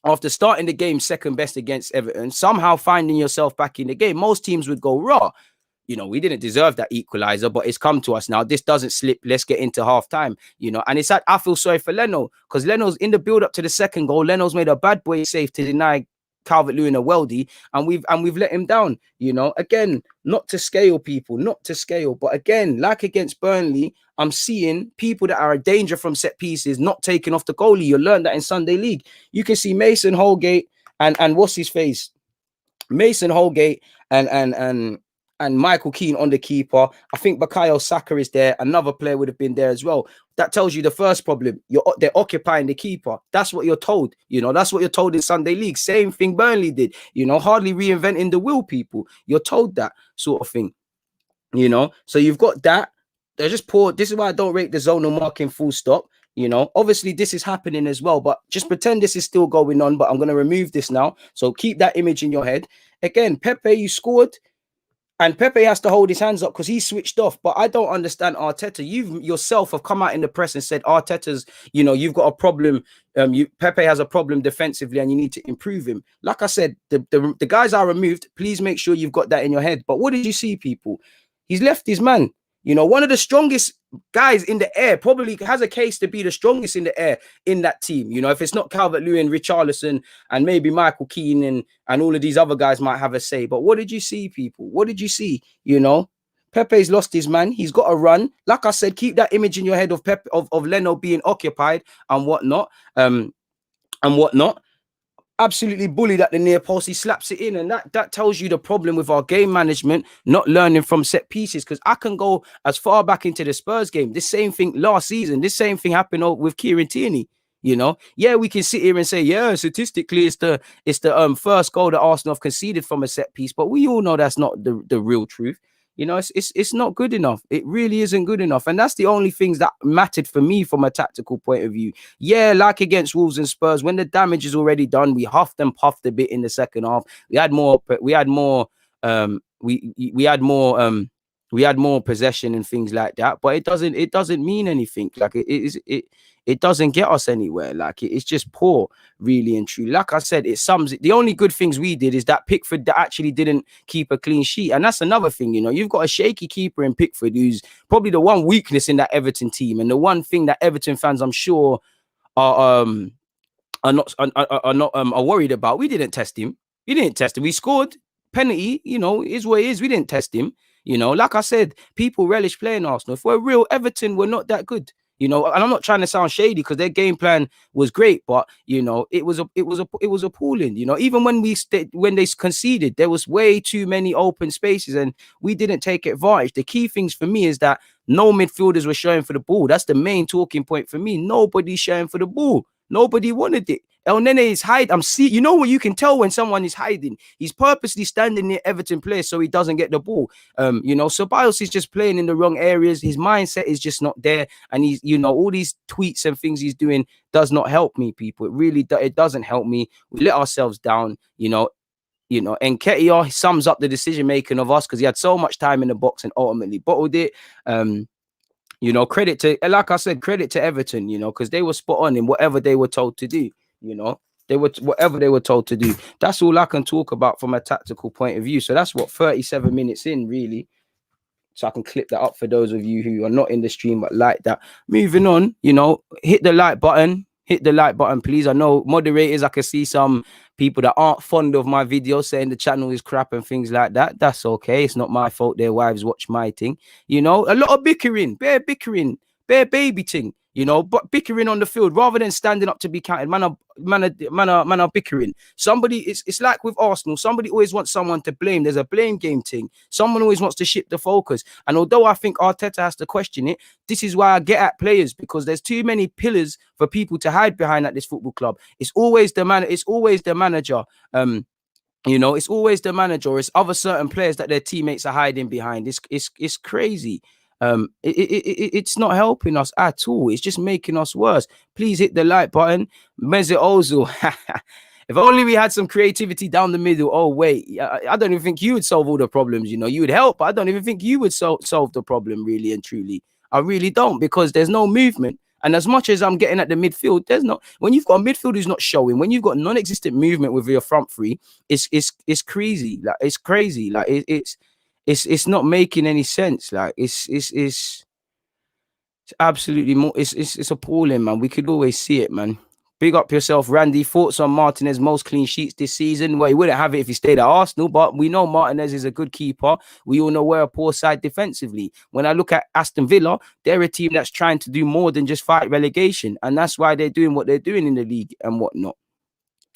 S1: After starting the game second best against Everton, somehow finding yourself back in the game. Most teams would go raw. You know, we didn't deserve that equalizer, but it's come to us now. This doesn't slip. Let's get into half time, you know. And it's like, I feel sorry for Leno, because Leno's in the build up to the second goal. Leno's made a bad boy save to deny Calvert-Lewin a weldy, and we've let him down, you know. Again, not to scale, people, not to scale. But again, like against Burnley, I'm seeing people that are a danger from set pieces not taking off the goalie. You learned that in Sunday League. You can see Mason Holgate and what's his face? Mason Holgate and and Michael Keane on the keeper. I think Bukayo Saka is there. Another player would have been there as well. That tells you the first problem. They're occupying the keeper. That's what you're told. That's what you're told in Sunday League. Same thing Burnley did. Hardly reinventing the wheel, people. You're told that sort of thing. So you've got that. They're just poor. This is why I don't rate the zonal marking full stop. Obviously this is happening as well, but just pretend this is still going on. But I'm going to remove this now. So keep that image in your head. Again, Pepe, you scored. And Pepe has to hold his hands up because he switched off. But I don't understand Arteta. You yourself have come out in the press and said Arteta's, you've got a problem. Pepe has a problem defensively and you need to improve him. Like I said, the guys are removed. Please make sure you've got that in your head. But what did you see, people? He's left his man. One of the strongest guys in the air, probably has a case to be the strongest in the air in that team. If it's not Calvert-Lewin, Richarlison, and maybe Michael Keane and all of these other guys might have a say. But what did you see, people? What did you see? Pepe's lost his man. He's got to run. Like I said, keep that image in your head of Pepe, of Leno being occupied and whatnot. Absolutely bullied at the near post. He slaps it in, and that tells you the problem with our game management, not learning from set pieces. Because I can go as far back into the Spurs game. This same thing last season. This same thing happened with Kieran Tierney. Yeah, we can sit here and say, yeah, statistically, it's the first goal that Arsenal have conceded from a set piece, but we all know that's not the real truth. It's not good enough. It really isn't good enough. And that's the only things that mattered for me from a tactical point of view. Yeah, like against Wolves and Spurs, when the damage is already done, we huffed and puffed a bit in the second half. We had more possession and things like that, but it doesn't mean anything. Like it doesn't get us anywhere. Like it's just poor, really and truly. Like I said, it sums it. The only good things we did is that Pickford that actually didn't keep a clean sheet, and that's another thing. You've got a shaky keeper in Pickford, who's probably the one weakness in that Everton team, and the one thing that Everton fans, I'm sure, are worried about. We didn't test him. We scored penalty. Is what it is. We didn't test him. Like I said, people relish playing Arsenal. If we're real, Everton were not that good. And I'm not trying to sound shady because their game plan was great, but it was appalling. Even when they conceded, there was way too many open spaces and we didn't take advantage. The key things for me is that no midfielders were showing for the ball. That's the main talking point for me. Nobody's showing for the ball. Nobody wanted it. El Nene is hiding. What you can tell when someone is hiding. He's purposely standing near Everton players so he doesn't get the ball. Ceballos is just playing in the wrong areas. His mindset is just not there. And he's, all these tweets and things he's doing does not help me, people. It really it doesn't help me. We let ourselves down, and Nketiah sums up the decision making of us because he had so much time in the box and ultimately bottled it. Credit to Everton, because they were spot on in whatever they were told to do. Whatever they were told to do. That's all I can talk about from a tactical point of view. So that's 37 minutes in, really. So I can clip that up for those of you who are not in the stream but like that. Moving on, hit the like button. Hit the like button, please. I know moderators, I can see some people that aren't fond of my videos saying the channel is crap and things like that. That's okay. It's not my fault their wives watch my thing. A lot of bickering, bare baby thing. But bickering on the field rather than standing up to be counted. Man are bickering. Somebody, it's like with Arsenal. Somebody always wants someone to blame. There's a blame game thing. Someone always wants to shift the focus. And although I think Arteta has to question it, this is why I get at players, because there's too many pillars for people to hide behind at this football club. It's always the manager. It's always the manager. Or it's other certain players that their teammates are hiding behind. It's crazy. It's not helping us at all. It's just making us worse. Please hit the like button. Mesut Ozil. If only we had some creativity down the middle. Oh, wait. I don't even think you would solve all the problems. You would help, but I don't even think you would solve the problem, really and truly. I really don't, because there's no movement. And as much as I'm getting at the midfield, when you've got a midfield who's not showing, when you've got non-existent movement with your front three, it's crazy. Like, it's crazy. Like, it's not making any sense. Like it's absolutely more. It's appalling, man. We could always see it, man. Big up yourself, Randy. Thoughts on Martinez most clean sheets this season? Well, he wouldn't have it if he stayed at Arsenal, but we know Martinez is a good keeper. We all know we're a poor side defensively. When I look at Aston Villa, they're a team that's trying to do more than just fight relegation, and that's why they're doing what they're doing in the league and whatnot.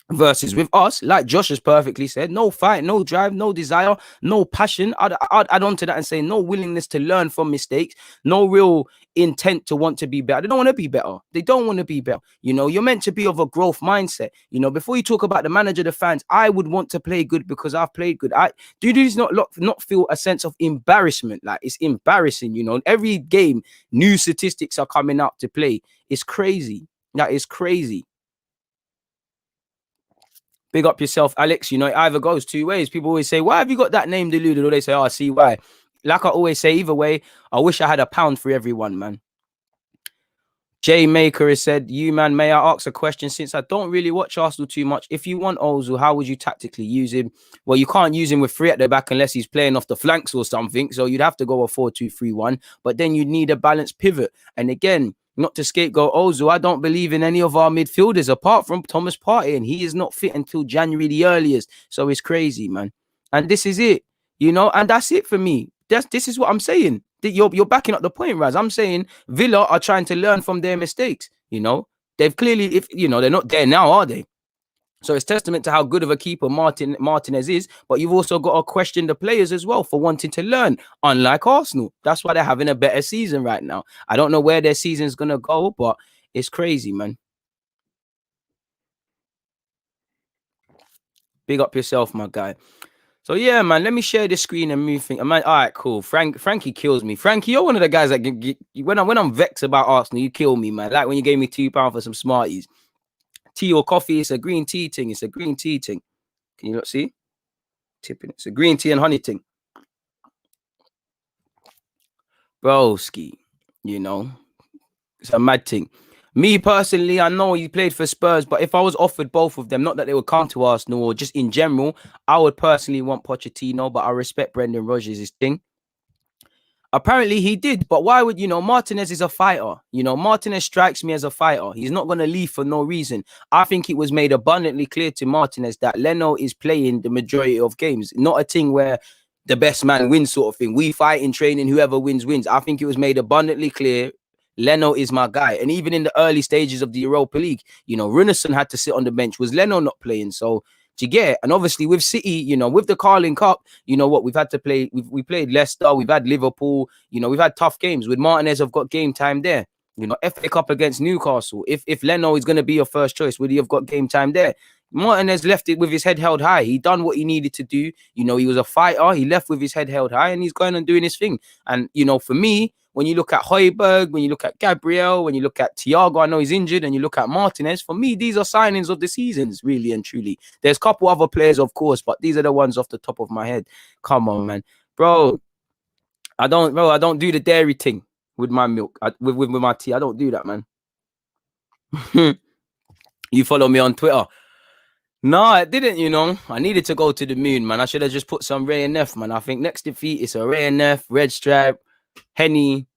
S1: Versus with us, like Josh has perfectly said, no fight, no drive, no desire, no passion. I'd add on to that and say no willingness to learn from mistakes, no real intent to want to be better. They don't want to be better. They don't want to be better. You know, you're meant to be of a growth mindset. You know, before you talk about the manager, the fans, I would want to play good because I've played good. Do these not feel a sense of embarrassment? Like it's embarrassing. You know, every game, new statistics are coming up to play. It's crazy. That is crazy. Big up yourself, Alex. You know, it either goes two ways. People always say, why have you got that name Deluded? Or they say, oh, I see why. Like I always say, either way, I wish I had £1 for everyone, man. Jay Maker has said, you, man, may I ask a question? Since I don't really watch Arsenal too much, if you want Ozil, how would you tactically use him? Well, you can't use him with 3 at the back unless he's playing off the flanks or something. So you'd have to go a 4-2-3-1. But then you'd need a balanced pivot. And again, not to scapegoat Ozil, I don't believe in any of our midfielders apart from Thomas Partey, and he is not fit until January the earliest. So it's crazy, man. And this is it, you know, and that's it for me. This is what I'm saying. You're backing up the point, Raz. I'm saying Villa are trying to learn from their mistakes. You know, they've clearly, if you know, they're not there now, are they? So it's testament to how good of a keeper Martinez is, but you've also got to question the players as well for wanting to learn, unlike Arsenal. That's why they're having a better season right now. I don't know where their season's going to go, but it's crazy, man. Big up yourself, my guy. So yeah, man, let me share the screen and move things. Man, all right, cool. Frankie kills me. Frankie, you're one of the guys that when I'm vexed about Arsenal, you kill me, man. Like when you gave me £2 for some Smarties. Tea or coffee, it's a green tea thing. It's a green tea thing. Can you not see? Tipping. It's a green tea and honey thing. Broski, you know, it's a mad thing. Me personally, I know he played for Spurs, but if I was offered both of them, not that they would come to Arsenal or just in general, I would personally want Pochettino, but I respect Brendan Rodgers' thing. Apparently he did, but why would, you know, Martinez is a fighter. You know, Martinez strikes me as a fighter. He's not going to leave for no reason. I think it was made abundantly clear to Martinez that Leno is playing the majority of games, not a thing where the best man wins sort of thing. We fight in training, whoever wins, wins. I think it was made abundantly clear Leno is my guy. And even in the early stages of the Europa League, you know, Runarsson had to sit on the bench. Was Leno not playing? So, do you get it? And obviously with City, you know, with the Carling Cup, you know what, we've had to play, we played Leicester, we've had Liverpool, you know, we've had tough games. With Martinez, I've got game time there. You know, FA Cup against Newcastle. If Leno is going to be your first choice, would he have got game time there? Martinez left it with his head held high. He done what he needed to do. You know, he was a fighter. He left with his head held high and he's going and doing his thing. And, you know, for me, when you look at Højbjerg, when you look at Gabriel, when you look at Thiago, I know he's injured, and you look at Martinez, for me, these are signings of the seasons, really and truly. There's a couple other players, of course, but these are the ones off the top of my head. Come on, man. Bro, I don't do the dairy thing with my milk, with my tea. I don't do that, man. You follow me on Twitter. No, I didn't, you know. I needed to go to the moon, man. I should have just put some Ray and F, man. I think next defeat is a Ray and F, Red Stripe, Henny,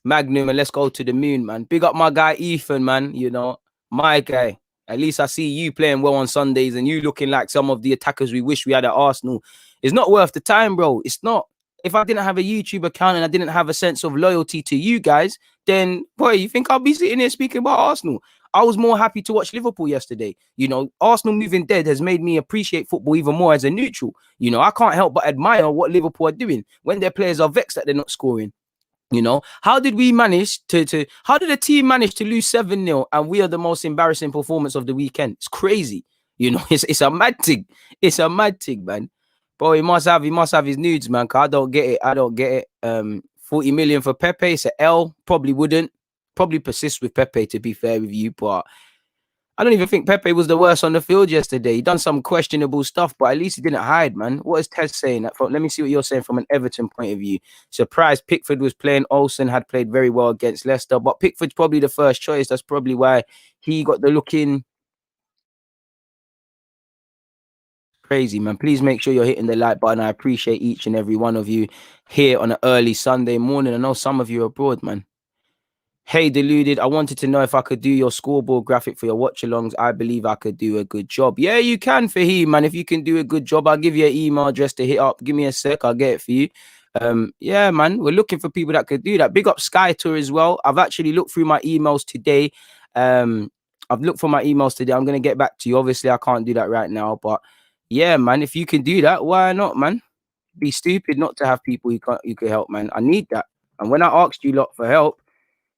S1: Magnum, and let's go to the moon, man. Big up my guy Ethan, man. You know, my guy. At least I see you playing well on Sundays and you looking like some of the attackers we wish we had at Arsenal. It's not worth the time, bro. It's not. If I didn't have a YouTube account and I didn't have a sense of loyalty to you guys, then, boy, you think I'll be sitting here speaking about Arsenal? I was more happy to watch Liverpool yesterday. You know, Arsenal moving dead has made me appreciate football even more as a neutral. You know, I can't help but admire what Liverpool are doing when their players are vexed that they're not scoring. You know, how did we manage how did a team manage to lose 7-0 and we are the most embarrassing performance of the weekend? It's crazy. You know, it's a mad thing. It's a mad thing, man. Bro, he must have his nudes, man. Cause I don't get it. 40 million for Pepe. It's an L. Probably wouldn't. Probably persist with Pepe, to be fair with you, but I don't even think Pepe was the worst on the field yesterday. He done some questionable stuff, but at least he didn't hide, man. What is Ted saying? Let me see what you're saying from an Everton point of view. Surprised Pickford was playing. Olsen had played very well against Leicester, but Pickford's probably the first choice. That's probably why he got the look in. Crazy, man. Please make sure you're hitting the like button. I appreciate each and every one of you here on an early Sunday morning. I know some of you are abroad, man. Hey, Deluded, I wanted to know if I could do your scoreboard graphic for your watch-alongs. I believe I could do a good job. Yeah, you can, Fahim, man. If you can do a good job, I'll give you an email address to hit up. Give me a sec. I'll get it for you. Yeah, man. We're looking for people that could do that. Big up Sky Tour as well. I've actually looked through my emails today. I've looked for my emails today. I'm gonna get back to you. Obviously, I can't do that right now, but yeah, man, if you can do that, why not, man? Be stupid not to have people you could help, man. I need that. And when I asked you lot for help,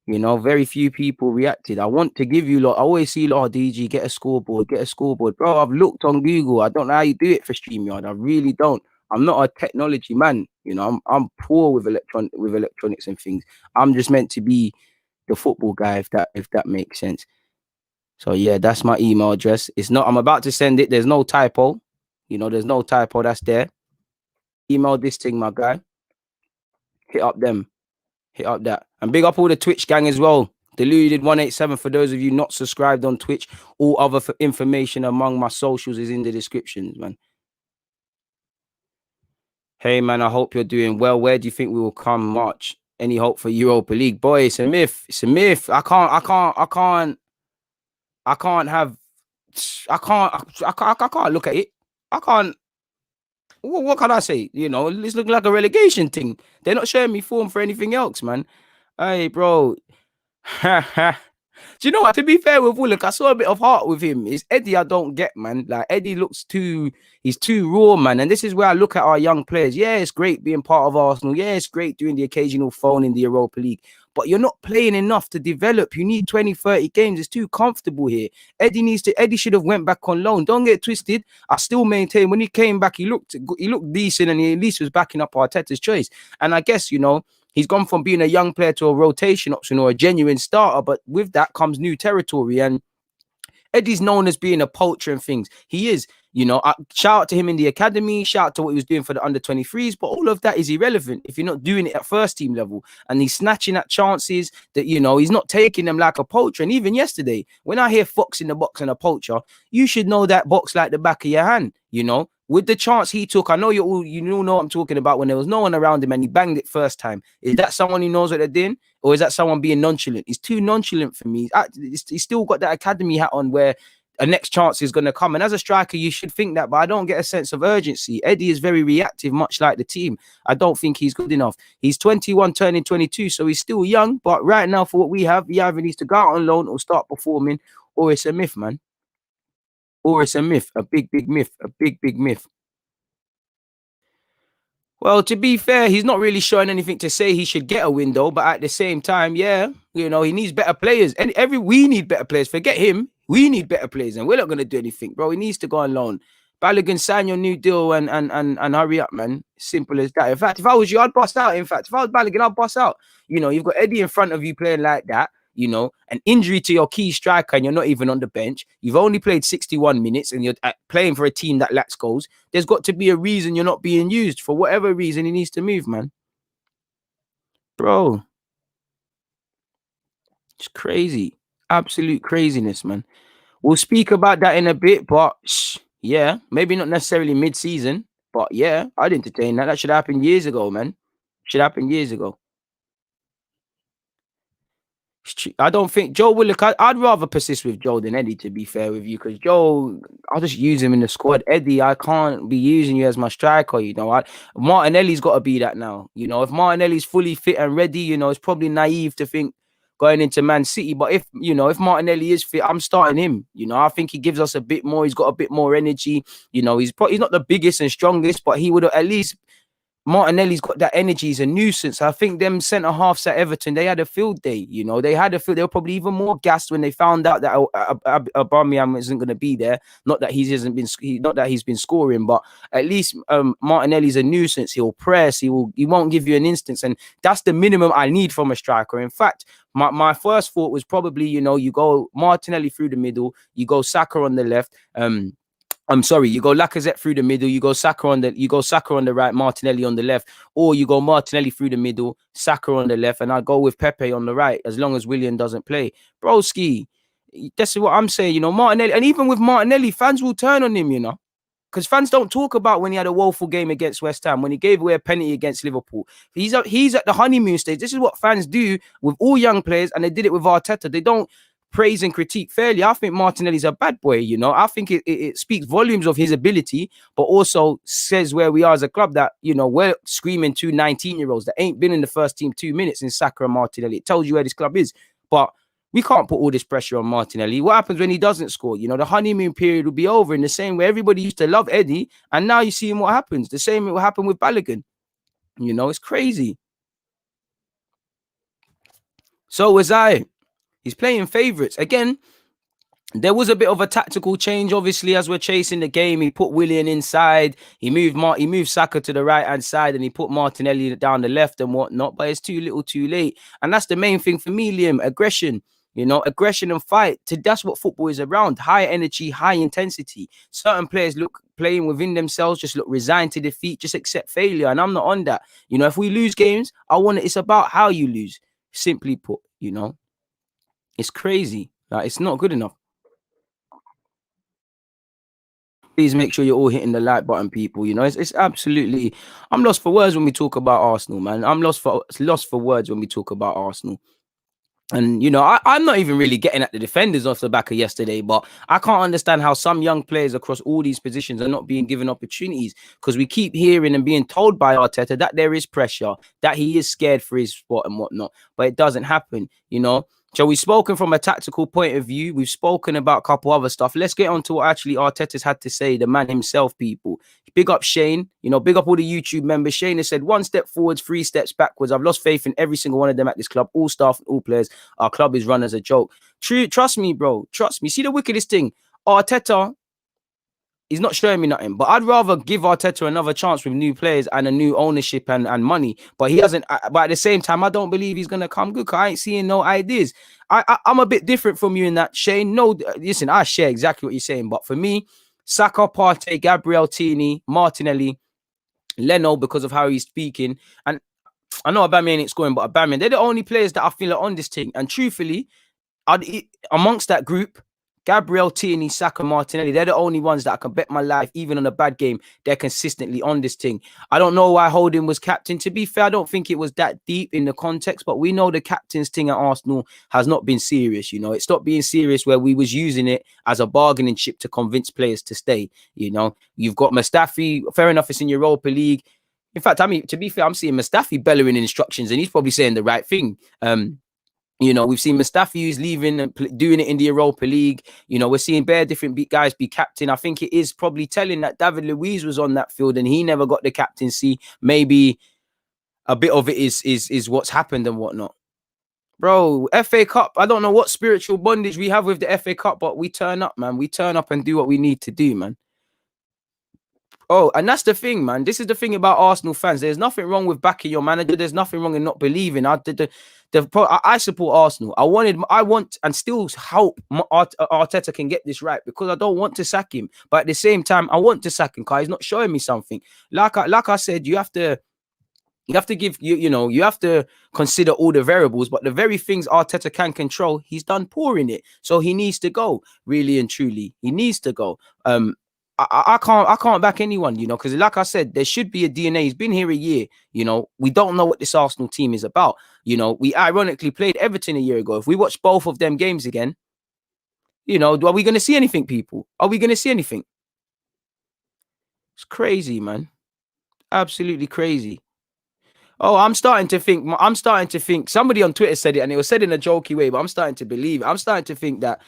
S1: very few people reacted. I want to give you lot. I always see lot, DG, get a scoreboard, get a scoreboard. Bro, I've looked on Google. I don't know how you do it for StreamYard. I really don't. I'm not a technology man. I'm poor with electronics and things. I'm just meant to be the football guy, if that makes sense. So yeah, that's my email address. It's not, I'm about to send it. There's no typo. There's no typo. That's there. Email this thing, my guy. Hit up them. Hit up that. And big up all the Twitch gang as well. Deluded 187 for those of you not subscribed on Twitch. All other information among my socials is in the descriptions, man. Hey man, I hope you're doing well. Where do you think we will come March? Any hope for Europa League? Boy, it's a myth. It's a myth. I can't look at it. I can't. What can I say? It's looking like a relegation thing. They're not showing me form for anything else, man. Hey, bro. Do you know what? To be fair with Willian, I saw a bit of heart with him. It's Eddie I don't get, man. Like, Eddie he's too raw, man. And this is where I look at our young players. Yeah, it's great being part of Arsenal. Yeah, it's great doing the occasional phone in the Europa League. But you're not playing enough to develop. You need 20, 30 games. It's too comfortable here. Eddie should have went back on loan. Don't get twisted. I still maintain when he came back, he looked decent, and he at least was backing up Arteta's choice. And I guess, he's gone from being a young player to a rotation option or a genuine starter, but with that comes new territory. And Eddie's known as being a poacher and things. He is, shout out to him in the academy, shout out to what he was doing for the under-23s, but all of that is irrelevant if you're not doing it at first team level. And he's snatching at chances that, he's not taking them like a poacher. And even yesterday, when I hear Fox in the box and a poacher, you should know that box like the back of your hand, With the chance he took, I know you all know what I'm talking about, when there was no one around him and he banged it first time. Is that someone who knows what they're doing? Or is that someone being nonchalant? He's too nonchalant for me. He's still got that academy hat on where a next chance is going to come. And as a striker, you should think that, but I don't get a sense of urgency. Eddie is very reactive, much like the team. I don't think he's good enough. He's 21, turning 22, so he's still young. But right now, for what we have, he either needs to go out on loan or start performing, or it's a myth, man. Or it's a myth, a big, big myth, a big, big myth. Well, to be fair, he's not really showing anything to say he should get a window, but at the same time, yeah, he needs better players. And we need better players. Forget him. We need better players, and we're not going to do anything, bro. He needs to go on loan. Balogun, sign your new deal and hurry up, man. Simple as that. In fact, if I was you, I'd bust out. In fact, if I was Balogun, I'd bust out. You've got Eddie in front of you playing like that. An injury to your key striker and you're not even on the bench. You've only played 61 minutes and you're playing for a team that lacks goals. There's got to be a reason you're not being used. For whatever reason, he needs to move, man. Bro. It's crazy. Absolute craziness, man. We'll speak about that in a bit, but yeah, maybe not necessarily mid-season, but yeah, I'd entertain that. That should happen years ago, man. Should happen years ago. I don't think Joe will look. I'd rather persist with Joe than Eddie, to be fair with you, because Joe, I'll just use him in the squad. Eddie, I can't be using you as my striker. Martinelli's got to be that now. If Martinelli's fully fit and ready, it's probably naive to think going into Man City. But if Martinelli is fit, I'm starting him. I think he gives us a bit more. He's got a bit more energy. He's not the biggest and strongest, but he would at least. Martinelli's got that energy. He's a nuisance. I think them centre halves at Everton, they had a field day. They were probably even more gassed when they found out that Aubameyang isn't going to be there. Not that he's been scoring, but at least Martinelli's a nuisance. He'll press. He won't give you an instance, and that's the minimum I need from a striker. In fact, my first thought was probably you go Martinelli through the middle, you go Saka on the left. I'm sorry, you go Lacazette through the middle, you go Saka on the right, Martinelli on the left, or you go Martinelli through the middle, Saka on the left, and I go with Pepe on the right, as long as Willian doesn't play. Broski, that's what I'm saying, Martinelli, and even with Martinelli, fans will turn on him, because fans don't talk about when he had a woeful game against West Ham, when he gave away a penalty against Liverpool. He's at the honeymoon stage. This is what fans do with all young players, and they did it with Arteta. They don't praise and critique fairly. I think Martinelli's a bad boy, I think it speaks volumes of his ability, but also says where we are as a club that, we're screaming 19-year-olds that ain't been in the first team 2 minutes in Saka and Martinelli. It tells you where this club is. But We can't put all this pressure on Martinelli. What happens when he doesn't score? The honeymoon period will be over in the same way everybody used to love Eddie, and now you see him what happens. The same will happen with Balogun. It's crazy. So was I. He's playing favourites. Again, there was a bit of a tactical change, obviously, as we're chasing the game. He put Willian inside. He moved Saka to the right-hand side, and he put Martinelli down the left and whatnot. But it's too little, too late. And that's the main thing for me, Liam. Aggression. Aggression and fight. That's what football is around. High energy, high intensity. Certain players look playing within themselves, just look resigned to defeat, just accept failure. And I'm not on that. If we lose games, it's about how you lose. Simply put, it's crazy. Like, it's not good enough. Please make sure you're all hitting the like button, people. It's absolutely. I'm lost for words when we talk about Arsenal, man. I'm lost for words when we talk about Arsenal. And, I'm not even really getting at the defenders off the back of yesterday, but I can't understand how some young players across all these positions are not being given opportunities, because we keep hearing and being told by Arteta that there is pressure, that he is scared for his spot and whatnot, but it doesn't happen, So we've spoken from a tactical point of view. We've spoken about a couple other stuff. Let's get on to what actually Arteta's had to say, the man himself, people. Big up Shane, big up all the YouTube members. Shane has said 1 step forwards, 3 steps backwards. I've lost faith in every single one of them at this club. All staff and all players. Our club is run as a joke. True, trust me, bro. Trust me. See the wickedest thing? Arteta, he's not showing me nothing, but I'd rather give Arteta another chance with new players and a new ownership and money. But he hasn't. But at the same time, I don't believe he's gonna come good, because I ain't seeing no ideas. I'm a bit different from you in that, Shane. No, listen, I share exactly what you're saying. But for me, Saka, Partey, Gabriel, Tini, Martinelli, Leno, because of how he's speaking, and I know Aubameyang ain't scoring, but Aubameyang, they're the only players that I feel are on this thing. And truthfully, amongst that group, Gabriel, Tierney, Saka, Martinelli, they're the only ones that I can bet my life, even on a bad game, they're consistently on this thing. I don't know why Holding was captain. To be fair, I don't think it was that deep in the context, but we know the captain's thing at Arsenal has not been serious. It stopped being serious where we was using it as a bargaining chip to convince players to stay. You've got Mustafi, fair enough, it's in Europa League. In fact, I mean, to be fair, I'm seeing Mustafi bellowing instructions, and he's probably saying the right thing. We've seen Mustafi who's leaving and doing it in the Europa League. We're seeing bare different guys be captain. I think it is probably telling that David Luiz was on that field and he never got the captaincy. Maybe a bit of it is what's happened and whatnot. Bro, FA Cup, I don't know what spiritual bondage we have with the FA Cup, but we turn up, man. We turn up and do what we need to do, man. Oh, and that's the thing, man. This is the thing about Arsenal fans. There's nothing wrong with backing your manager. There's nothing wrong in not believing. I support Arsenal. I want and still hope Arteta can get this right, because I don't want to sack him. But at the same time, I want to sack him because he's not showing me something. Like I said, you have to give you have to consider all the variables, but the very things Arteta can control, he's done poor in it. So he needs to go, really and truly. He needs to go. I can't back anyone, because like I said, there should be a DNA. He's been here a year, we don't know what this Arsenal team is about. We ironically played Everton a year ago. If we watch both of them games again, are we going to see anything, people? Are we going to see anything? It's crazy, man. Absolutely crazy. Oh, I'm starting to think somebody on Twitter said it, and it was said in a jokey way, but I'm starting to believe it. I'm starting to think that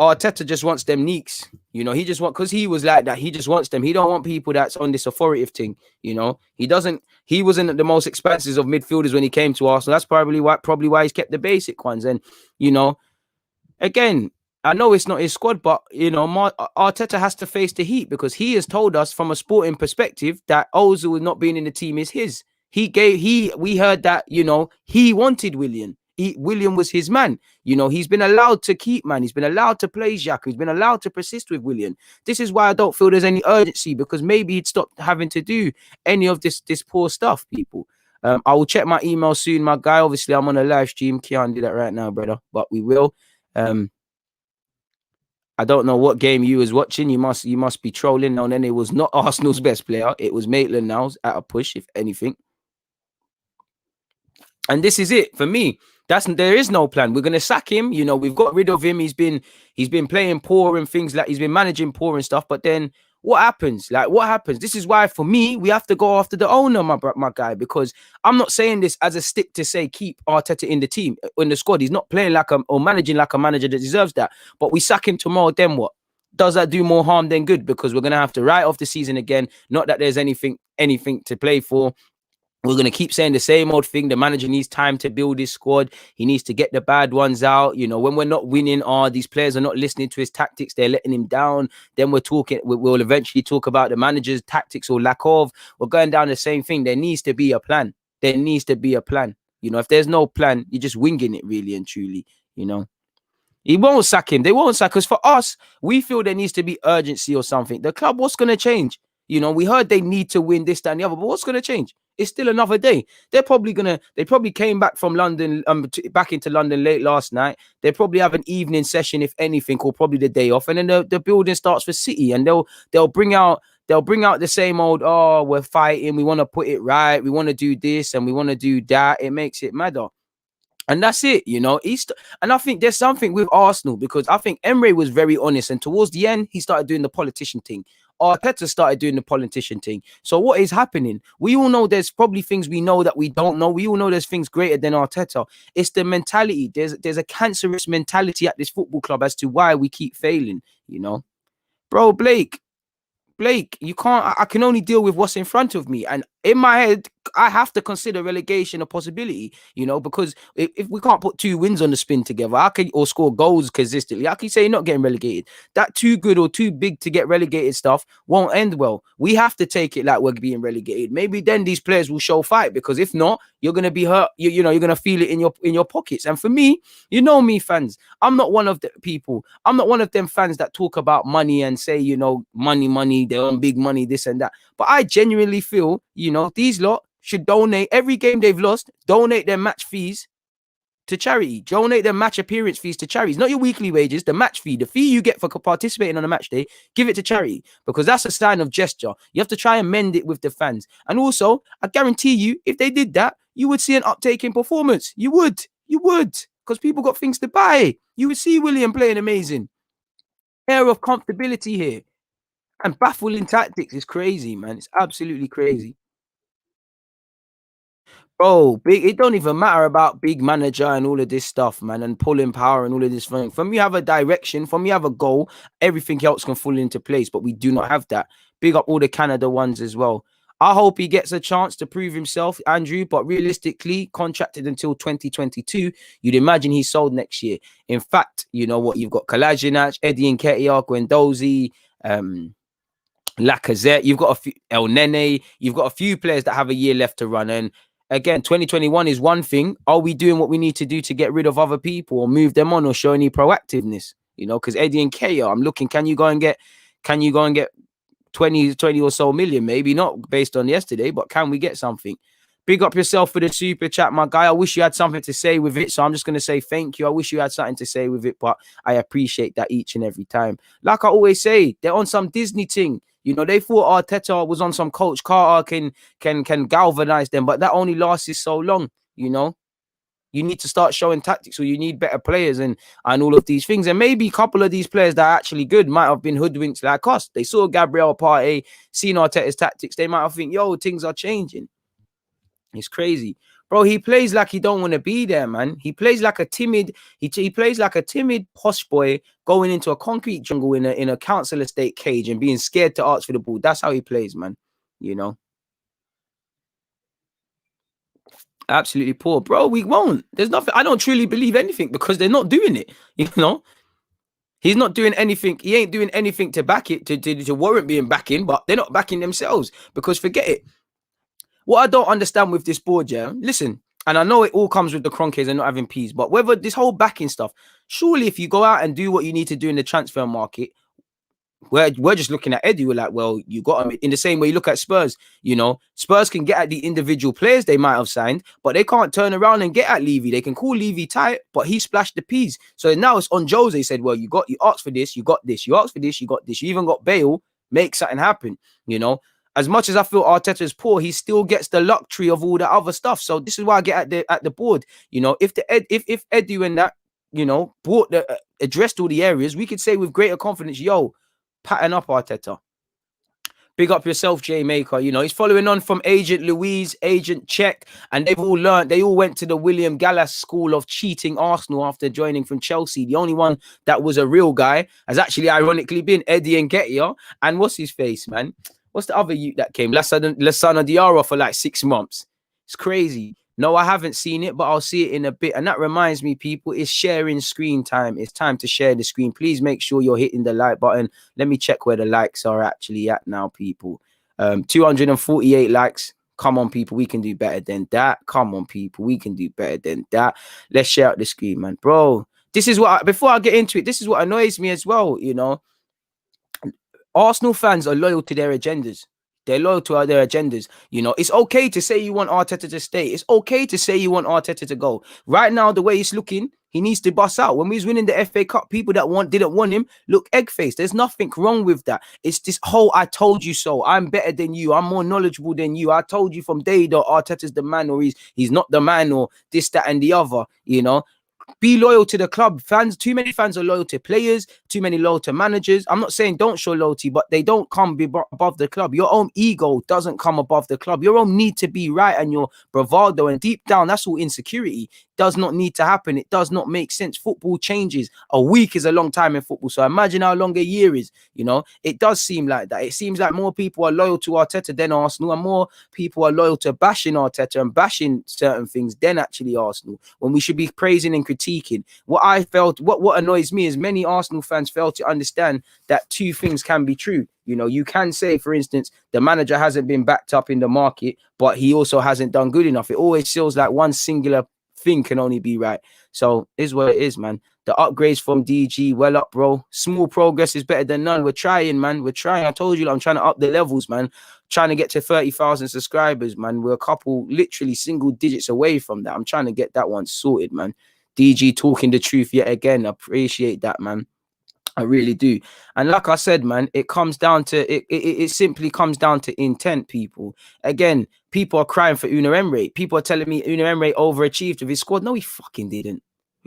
S1: Arteta just wants them neeks. He just because he was like that. He just wants them. He don't want people that's on this authoritative thing. He wasn't the most expensive of midfielders when he came to Arsenal. That's probably why he's kept the basic ones. And, again, I know it's not his squad, but, Arteta has to face the heat, because he has told us from a sporting perspective that Ozil not being in the team is his. We heard that, he wanted Willian. Willian was his man. He's been allowed to keep, man. He's been allowed to play Xhaka. He's been allowed to persist with Willian. This is why I don't feel there's any urgency, because maybe he'd stop having to do any of this poor stuff, people. I will check my email soon, my guy. Obviously, I'm on a live stream. Can't do that right now, brother, but we will. I don't know what game you was watching. You must be trolling. No, then it was not Arsenal's best player. It was Maitland-Niles at a push, if anything. And this is it for me. There is no plan. We're gonna sack him. We've got rid of him. He's been playing poor and things like he's been managing poor and stuff. But then what happens? Like, what happens? This is why, for me, we have to go after the owner, my guy, because I'm not saying this as a stick to say keep Arteta in the team, in the squad. He's not playing like or managing like a manager that deserves that. But we sack him tomorrow, then what? Does that do more harm than good? Because we're gonna have to write off the season again. Not that there's anything to play for. We're going to keep saying the same old thing. The manager needs time to build his squad. He needs to get the bad ones out. You know, when we're not winning, these players are not listening to his tactics. They're letting him down. Then we'll eventually talk about the manager's tactics or lack of. We're going down the same thing. There needs to be a plan. There needs to be a plan. You know, if there's no plan, you're just winging it, really and truly, you know. He won't sack him. They won't sack us. For us, we feel there needs to be urgency or something. The club, what's going to change? You know, we heard they need to win this, that, and the other, but what's going to change? It's still another day. They probably came back from London, back into London late last night. They probably have an evening session, if anything, or probably the day off. And then the building starts for City, and they'll bring out the same old, oh, we're fighting, we want to put it right, we want to do this and we want to do that. It makes it madder. And that's it, you know. And I think there's something with Arsenal, because I think Emery was very honest, and towards the end, he started doing the politician thing. Arteta started doing the politician thing. So what is happening? We all know there's probably things we know that we don't know. We all know there's things greater than Arteta. It's the mentality. There's a cancerous mentality at this football club as to why we keep failing, you know. Bro, Blake, you can't. I can only deal with what's in front of me, and in my head, I have to consider relegation a possibility. You know, because if we can't put 2 wins on the spin together, or score goals consistently, I can say you're not getting relegated. That too good or too big to get relegated stuff won't end well. We have to take it like we're being relegated. Maybe then these players will show fight, because if not, you're gonna be hurt. You know, you're gonna feel it in your pockets. And for me, you know me, fans, I'm not one of the people. I'm not one of them fans that talk about money and say, you know, money, they earn big money, this and that. But I genuinely feel, you know, these lot should donate every game they've lost, donate their match fees to charity, donate their match appearance fees to charities, not your weekly wages, the match fee, the fee you get for participating on a match day, give it to charity, because that's a sign of gesture. You have to try and mend it with the fans. And also, I guarantee you, if they did that, you would see an uptake in performance. You would, because people got things to buy. You would see Willian playing amazing. Air of comfortability here. And baffling tactics is crazy, man. It's absolutely crazy. Bro, it don't even matter about big manager and all of this stuff, man, and pulling power and all of this thing. From you have a direction, from you have a goal, everything else can fall into place, but we do not have that. Big up all the Canada ones as well. I hope he gets a chance to prove himself, Andrew, but realistically, contracted until 2022, you'd imagine he's sold next year. In fact, you know what? You've got Kolasinac, Eddie Nketiah, Guendouzi, Lacazette, you've got a few, El Nene, you've got a few players that have a year left to run. And again, 2021 is one thing. Are we doing what we need to do to get rid of other people or move them on or show any proactiveness? You know, because Eddie and Nketiah, I'm looking, can you go and get 20 or so million? Maybe not based on yesterday, but can we get something? Big up yourself for the super chat, my guy. I wish you had something to say with it. So I'm just going to say thank you. I wish you had something to say with it, but I appreciate that each and every time. Like I always say, they're on some Disney thing. You know, they thought Arteta was on some Coach Carter can galvanize them, but that only lasts so long. You know, you need to start showing tactics, or you need better players and all of these things. And maybe a couple of these players that are actually good might have been hoodwinked like us. They saw Gabriel Partey, seen Arteta's tactics. They might have think, yo, things are changing. It's crazy. Bro, he plays like he don't want to be there, man. He plays like a timid, he plays like a timid posh boy going into a concrete jungle in a council estate cage and being scared to ask for the ball. That's how he plays, man. You know? Absolutely poor. Bro, we won't. There's nothing. I don't truly believe anything because they're not doing it. You know? He's not doing anything. He ain't doing anything to back it, to warrant being backing, but they're not backing themselves because forget it. What I don't understand with this board, yeah, listen, and I know it all comes with the Kroenkes and not having peas, but whether this whole backing stuff, surely if you go out and do what you need to do in the transfer market, we're just looking at Eddie. We're like, well, you got him in the same way you look at Spurs. You know, Spurs can get at the individual players they might have signed, but they can't turn around and get at Levy. They can call Levy tight, but he splashed the peas. So now it's on Jose. He said, well, you asked for this, you got this. You asked for this, you got this. You even got Bale. Make something happen. You know, as much as I feel Arteta is poor, he still gets the luxury of all the other stuff. So this is why I get at the board. You know, if Eddie and that, you know, addressed all the areas, we could say with greater confidence, yo, pattern up Arteta. Big up yourself, Jay Maker. You know, he's following on from Agent Louise, Agent Czech, and they've all learned. They all went to the William Gallas school of cheating Arsenal after joining from Chelsea. The only one that was a real guy has actually, ironically, been Eddie Nketiah. And what's his face, man? What's the other youth that came? Lassana Diarra for like 6 months. It's crazy. No, I haven't seen it, but I'll see it in a bit. And that reminds me, people, it's sharing screen time. It's time to share the screen. Please make sure you're hitting the like button. Let me check where the likes are actually at now, people. 248 likes. Come on, people. We can do better than that. Come on, people. We can do better than that. Let's share out the screen, man. Bro, this is what, before I get into it, this is what annoys me as well, you know. Arsenal fans are loyal to their agendas. They're loyal to their agendas. You know, it's okay to say you want Arteta to stay. It's okay to say you want Arteta to go. Right now, the way it's looking, he needs to bust out. When we was winning the FA Cup, people that didn't want him look egg-faced. There's nothing wrong with that. It's this whole I told you so. I'm better than you. I'm more knowledgeable than you. I told you from day that Arteta's the man, or he's not the man, or this, that, and the other. You know, be loyal to the club. Fans, too many fans are loyal to players, too many loyal to managers. I'm not saying don't show loyalty, but they don't come above the club. Your own ego doesn't come above the club. Your own need to be right and your bravado, and deep down, that's all insecurity. Does not need to happen. It does not make sense. Football changes. A week is a long time in football. So imagine how long a year is. You know, it does seem like that. It seems like more people are loyal to Arteta than Arsenal, and more people are loyal to bashing Arteta and bashing certain things than actually Arsenal, when we should be praising and critiquing. What annoys me is many Arsenal fans fail to understand that two things can be true. You know, you can say, for instance, the manager hasn't been backed up in the market, but he also hasn't done good enough. It always feels like one singular thing can only be right. So is what it is, man. The upgrades from DG, well up, bro. Small progress is better than none. We're trying, man. We're trying. I told you, I'm trying to up the levels, man. Trying to get to 30,000 subscribers, man. We're a couple, literally single digits away from that. I'm trying to get that one sorted, man. DG talking the truth yet again. Appreciate that, man. I really do. And like I said, man, it comes down to it simply comes down to intent, people. Again, people are crying for Unai Emery. People are telling me Unai Emery overachieved with his squad. No, he fucking didn't.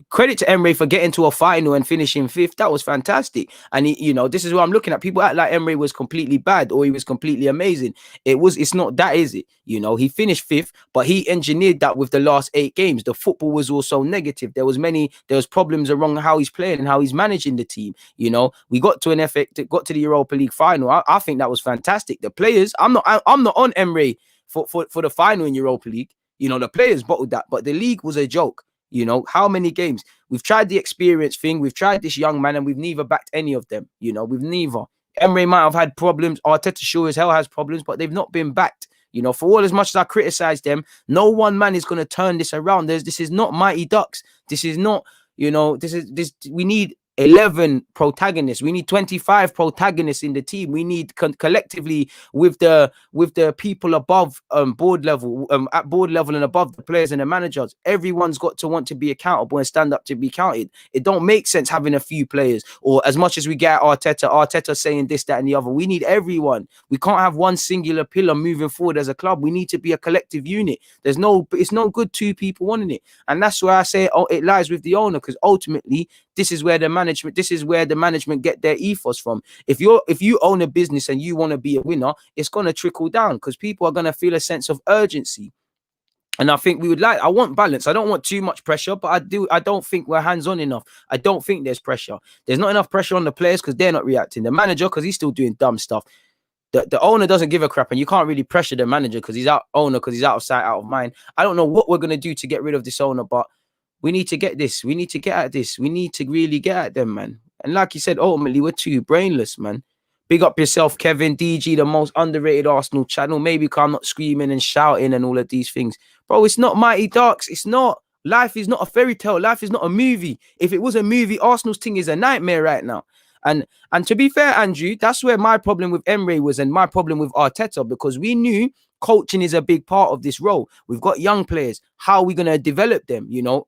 S1: Credit to Emery for getting to a final and finishing fifth. That was fantastic. And he, you know, this is what I'm looking at. People act like Emery was completely bad or he was completely amazing. It's not that, is it? You know, he finished fifth, but he engineered that with the last 8 games. The football was also negative. There was problems around how he's playing and how he's managing the team. You know, we got to got to the Europa League final. I think that was fantastic. The players, I'm not on Emery for the final in Europa League. You know, the players bottled that, but the league was a joke. You know, how many games? We've tried the experience thing. We've tried this young man, and we've neither backed any of them. You know, we've neither. Emery might have had problems. Arteta sure as hell has problems, but they've not been backed. You know, for all as much as I criticize them, no one man is going to turn this around. This is not Mighty Ducks. This is not, you know, we need 11 protagonists. We need 25 protagonists in the team. We need collectively with the people above board level, at board level and above the players and the managers. Everyone's got to want to be accountable and stand up to be counted. It don't make sense having a few players, or as much as we get Arteta saying this, that, and the other. We need everyone. We can't have one singular pillar moving forward as a club. We need to be a collective unit. It's no good 2 people wanting it, and that's why I say it lies with the owner, because ultimately this is where the management get their ethos from. If you own a business and you want to be a winner, it's going to trickle down, because people are going to feel a sense of urgency. And I think I want balance. I don't want too much pressure, but I don't think we're hands-on enough. I don't think there's pressure. There's not enough pressure on the players because they're not reacting. The manager, because he's still doing dumb stuff. The owner doesn't give a crap, and you can't really pressure the manager because he's out of sight, out of mind. I don't know what we're going to do to get rid of this owner, but we need to get this. We need to get at this. We need to really get at them, man. And like you said, ultimately, we're too brainless, man. Big up yourself, Kevin. DG, the most underrated Arsenal channel. Maybe because I'm not screaming and shouting and all of these things. Bro, it's not Mighty Ducks. It's not. Life is not a fairy tale. Life is not a movie. If it was a movie, Arsenal's thing is a nightmare right now. And to be fair, Andrew, that's where my problem with Emery was and my problem with Arteta, because we knew coaching is a big part of this role. We've got young players. How are we going to develop them? You know,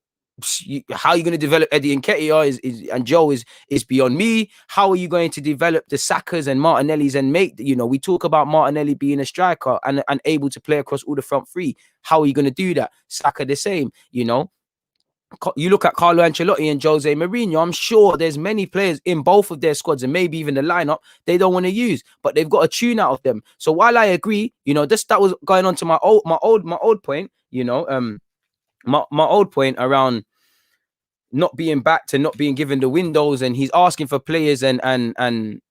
S1: how are you going to develop Eddie Nketiah and Joe is beyond me. How are you going to develop the Sakas and Martinellis and we talk about Martinelli being a striker and able to play across all the front three. How are you going to do that? Saka the same, you know. You look at Carlo Ancelotti and Jose Mourinho, I'm sure there's many players in both of their squads and maybe even the lineup they don't want to use, but they've got a tune out of them. So while I agree, that was going on to my old point, my old point around not being backed and not being given the windows, and he's asking for players and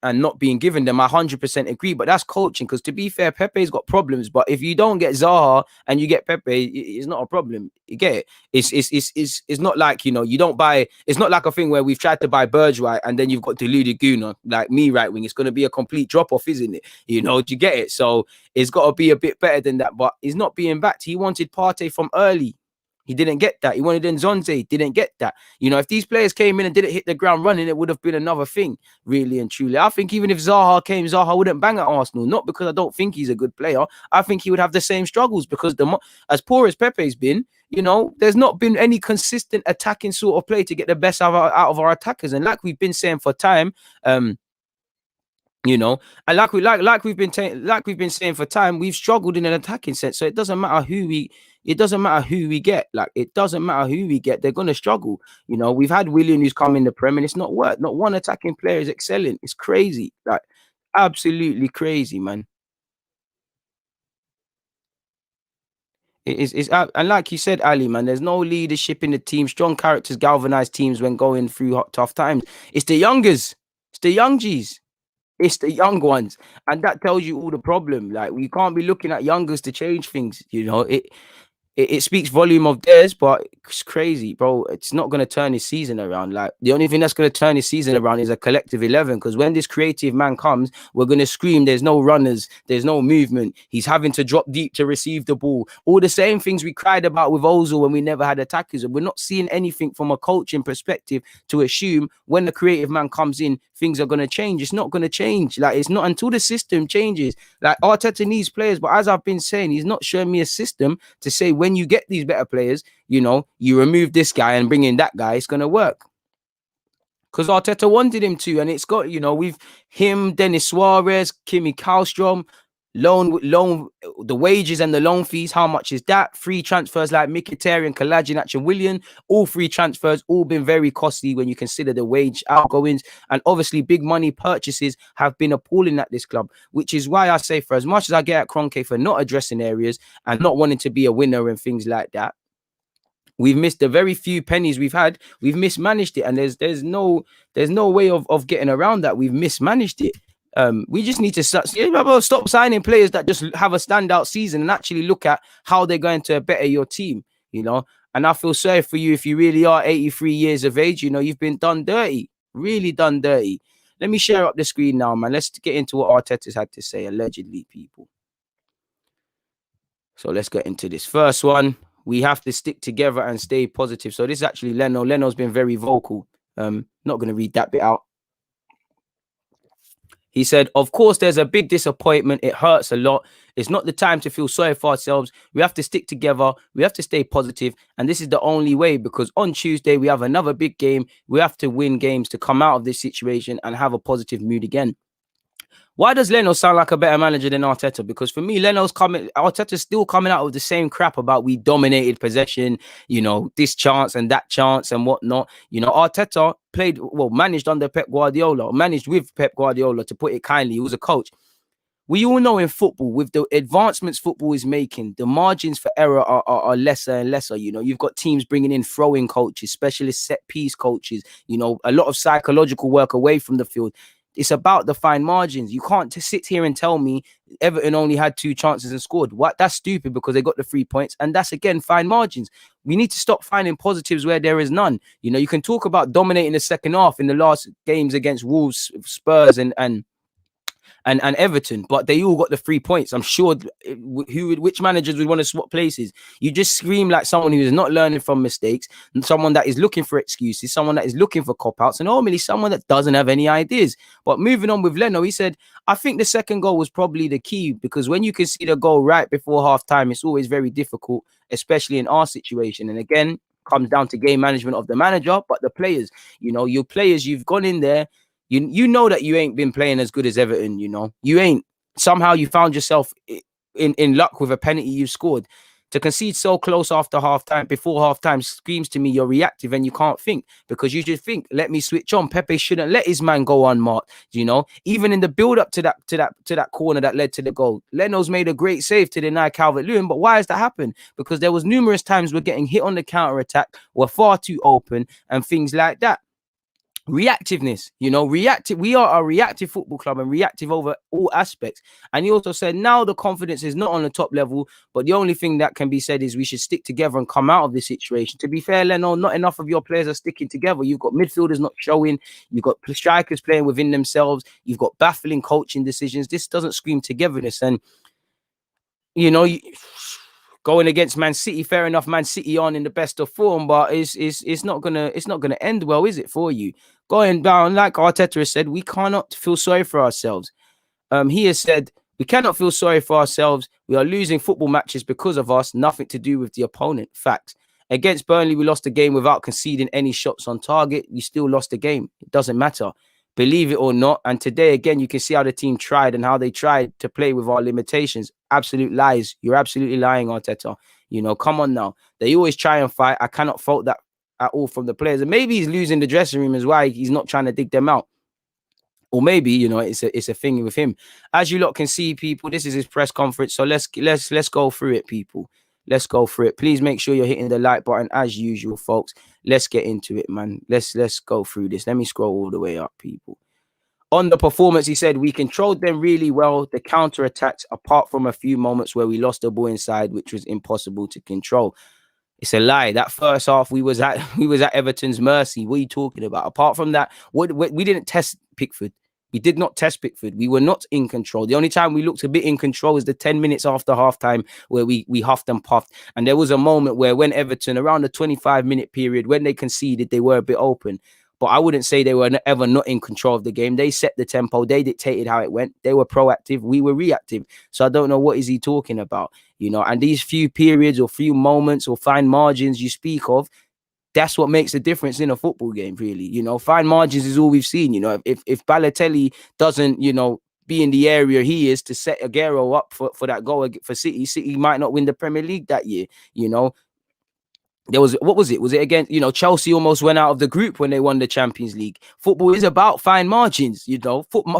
S1: not being given them. I 100% agree, but that's coaching. Because to be fair, Pepe's got problems, but if you don't get Zaha and you get Pepe, it's not a problem. You get it? It's not like, you don't buy. It's not like a thing where we've tried to buy Bergwijn and then you've got Deluded Guna like me right wing. It's going to be a complete drop off, isn't it? Do you get it? So it's got to be a bit better than that. But he's not being backed. He wanted Partey from early. He didn't get that. He wanted Nzonzi, didn't get that. If these players came in and didn't hit the ground running, it would have been another thing, really and truly. I think even if Zaha came, Zaha wouldn't bang at Arsenal. Not because I don't think he's a good player. I think he would have the same struggles because as poor as Pepe's been, there's not been any consistent attacking sort of play to get the best out of our attackers. And like we've been saying for time, and like we've been saying for time, we've struggled in an attacking sense. So it doesn't matter who we get. Like, it doesn't matter who we get, they're gonna struggle. We've had Willian who's come in the Prem and it's not worked. Not one attacking player is excelling. It's crazy, like absolutely crazy, man. And like you said, Ali, man, there's no leadership in the team. Strong characters galvanize teams when going through tough times. It's the youngers, it's the young G's. It's the young ones, and that tells you all the problem. Like, we can't be looking at youngers to change things. It speaks volume of theirs, but it's crazy, bro. It's not going to turn his season around. Like, the only thing that's going to turn his season around is a collective 11. Because when this creative man comes, we're going to scream, there's no runners, there's no movement. He's having to drop deep to receive the ball. All the same things we cried about with Ozil when we never had attackers. And we're not seeing anything from a coaching perspective to assume when the creative man comes in, things are going to change. It's not going to change. Like, it's not until the system changes. Like, Arteta needs players, but as I've been saying, he's not showing me a system to say when you get these better players, you remove this guy and bring in that guy, it's going to work. Because Arteta wanted him to, and it's got, we've him, Dennis Suarez, Kimi Kallstrom, loan, the wages and the loan fees. How much is that? Free transfers like Mkhitaryan, Kolasinac, and Willian. All free transfers, all been very costly when you consider the wage outgoings. And obviously, big money purchases have been appalling at this club, which is why I say, for as much as I get at Kroenke for not addressing areas and not wanting to be a winner and things like that, we've missed the very few pennies we've had. We've mismanaged it, and there's no way of getting around that. We've mismanaged it. We just need to stop signing players that just have a standout season and actually look at how they're going to better your team. And I feel sorry for you if you really are 83 years of age. You've been done dirty, really done dirty. Let me share up the screen now, man. Let's get into what Arteta's had to say, allegedly, people. So let's get into this first one. We have to stick together and stay positive. So this is actually Leno. Leno's been very vocal. Not going to read that bit out. He said, of course, there's a big disappointment. It hurts a lot. It's not the time to feel sorry for ourselves. We have to stick together. We have to stay positive. And this is the only way, because on Tuesday, we have another big game. We have to win games to come out of this situation and have a positive mood again. Why does Leno sound like a better manager than Arteta? Because for me, Arteta's still coming out with the same crap about we dominated possession, this chance and that chance and whatnot. Arteta managed under Pep Guardiola, managed with Pep Guardiola, to put it kindly. He was a coach. We all know in football, with the advancements football is making, the margins for error are lesser and lesser. You've got teams bringing in throwing coaches, specialist set piece coaches, a lot of psychological work away from the field. It's about the fine margins. You can't just sit here and tell me Everton only had 2 chances and scored. That's stupid, because they got the 3 points. And that's, again, fine margins. We need to stop finding positives where there is none. You can talk about dominating the second half in the last games against Wolves, Spurs and Everton, but they all got the 3 points. I'm sure which managers would want to swap places? You just scream like someone who is not learning from mistakes, and someone that is looking for excuses, someone that is looking for cop-outs, and normally someone that doesn't have any ideas. But moving on with Leno, he said, I think the second goal was probably the key, because when you can see the goal right before half-time, it's always very difficult, especially in our situation. And again, comes down to game management of the manager, but the players, your players, you've gone in there, you know that you ain't been playing as good as Everton, you ain't. Somehow you found yourself in luck with a penalty you scored. To concede so close after half-time, before half-time, screams to me you're reactive and you can't think, because you just think, let me switch on. Pepe shouldn't let his man go unmarked, even in the build-up to that corner that led to the goal. Leno's made a great save to deny Calvert-Lewin, but why has that happened? Because there was numerous times we're getting hit on the counter-attack, we're far too open, and things like that. Reactiveness, reactive. We are a reactive football club and reactive over all aspects. And he also said now the confidence is not on the top level, but the only thing that can be said is we should stick together and come out of this situation. To be fair, Leno, not enough of your players are sticking together. You've got midfielders not showing, you've got strikers playing within themselves, you've got baffling coaching decisions. This doesn't scream togetherness. And going against Man City, fair enough. Man City on in the best of form, but it's not gonna end well, is it, for you? Going down, like Arteta has said, we cannot feel sorry for ourselves. He has said we cannot feel sorry for ourselves. We are losing football matches because of us. Nothing to do with the opponent. Fact. Against Burnley, we lost the game without conceding any shots on target. We still lost the game. It doesn't matter. Believe it or not. And today, again, you can see how the team tried and how they tried to play with our limitations. Absolute lies. You're absolutely lying, Arteta. Come on now. They always try and fight. I cannot fault that at all from the players. And maybe he's losing the dressing room as well. He's not trying to dig them out. Or maybe, it's a thing with him. As you lot can see, people, this is his press conference. So let's go through it, people. Let's go through it. Please make sure you're hitting the like button as usual, folks. Let's get into it, man. Let's go through this. Let me scroll all the way up, people. On the performance, he said, we controlled them really well. The counter-attacks, apart from a few moments where we lost the ball inside, which was impossible to control. It's a lie. That first half, we was at Everton's mercy. What are you talking about? Apart from that, we didn't test Pickford. We did not test Pickford. We were not in control. The only time we looked a bit in control was the 10 minutes after halftime where we huffed and puffed. And there was a moment where when Everton, around the 25-minute period, when they conceded, they were a bit open. But I wouldn't say they were ever not in control of the game. They set the tempo. They dictated how it went. They were proactive. We were reactive. So I don't know what is he talking about, and these few periods or few moments or fine margins you speak of, that's what makes the difference in a football game, really. Fine margins is all we've seen. If Balotelli doesn't, be in the area he is to set Aguero up for that goal for City might not win the Premier League that year, There was, what was it? Was it against, Chelsea almost went out of the group when they won the Champions League. Football is about fine margins,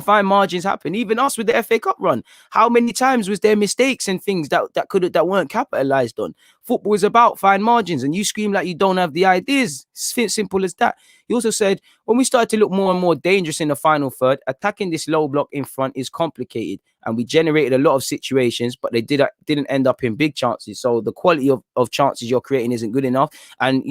S1: fine margins happen. Even us with the FA Cup run. How many times was there mistakes and things that weren't capitalized on? Football is about fine margins, and you scream like you don't have the ideas. It's simple as that. He also said, when we started to look more and more dangerous in the final third, attacking this low block in front is complicated. And we generated a lot of situations, but they didn't end up in big chances. So the quality of chances you're creating isn't good enough. And,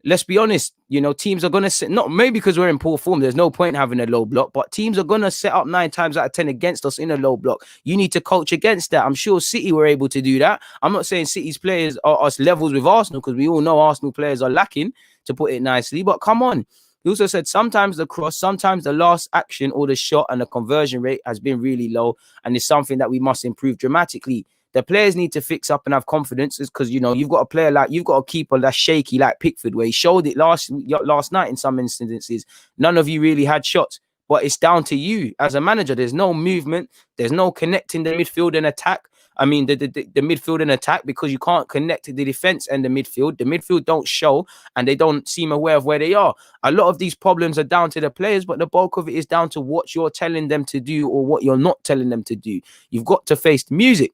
S1: let's be honest, teams are going to set, not maybe because we're in poor form, there's no point having a low block, but teams are going to set up 9 times out of 10 against us in a low block. You need to coach against that. I'm sure City were able to do that. I'm not saying City's players are us levels with Arsenal, because we all know Arsenal players are lacking, to put it nicely, but come on. He also said sometimes the cross, sometimes the last action or the shot and the conversion rate has been really low, and it's something that we must improve dramatically. The players need to fix up and have confidence, because you've got a keeper that's shaky like Pickford, where he showed it last night in some instances. None of you really had shots, but it's down to you as a manager. There's no movement, there's no connecting the midfield and attack. I mean, the midfield and attack, because you can't connect to the defense and the midfield. The midfield don't show, and they don't seem aware of where they are. A lot of these problems are down to the players, but the bulk of it is down to what you're telling them to do or what you're not telling them to do. You've got to face the music.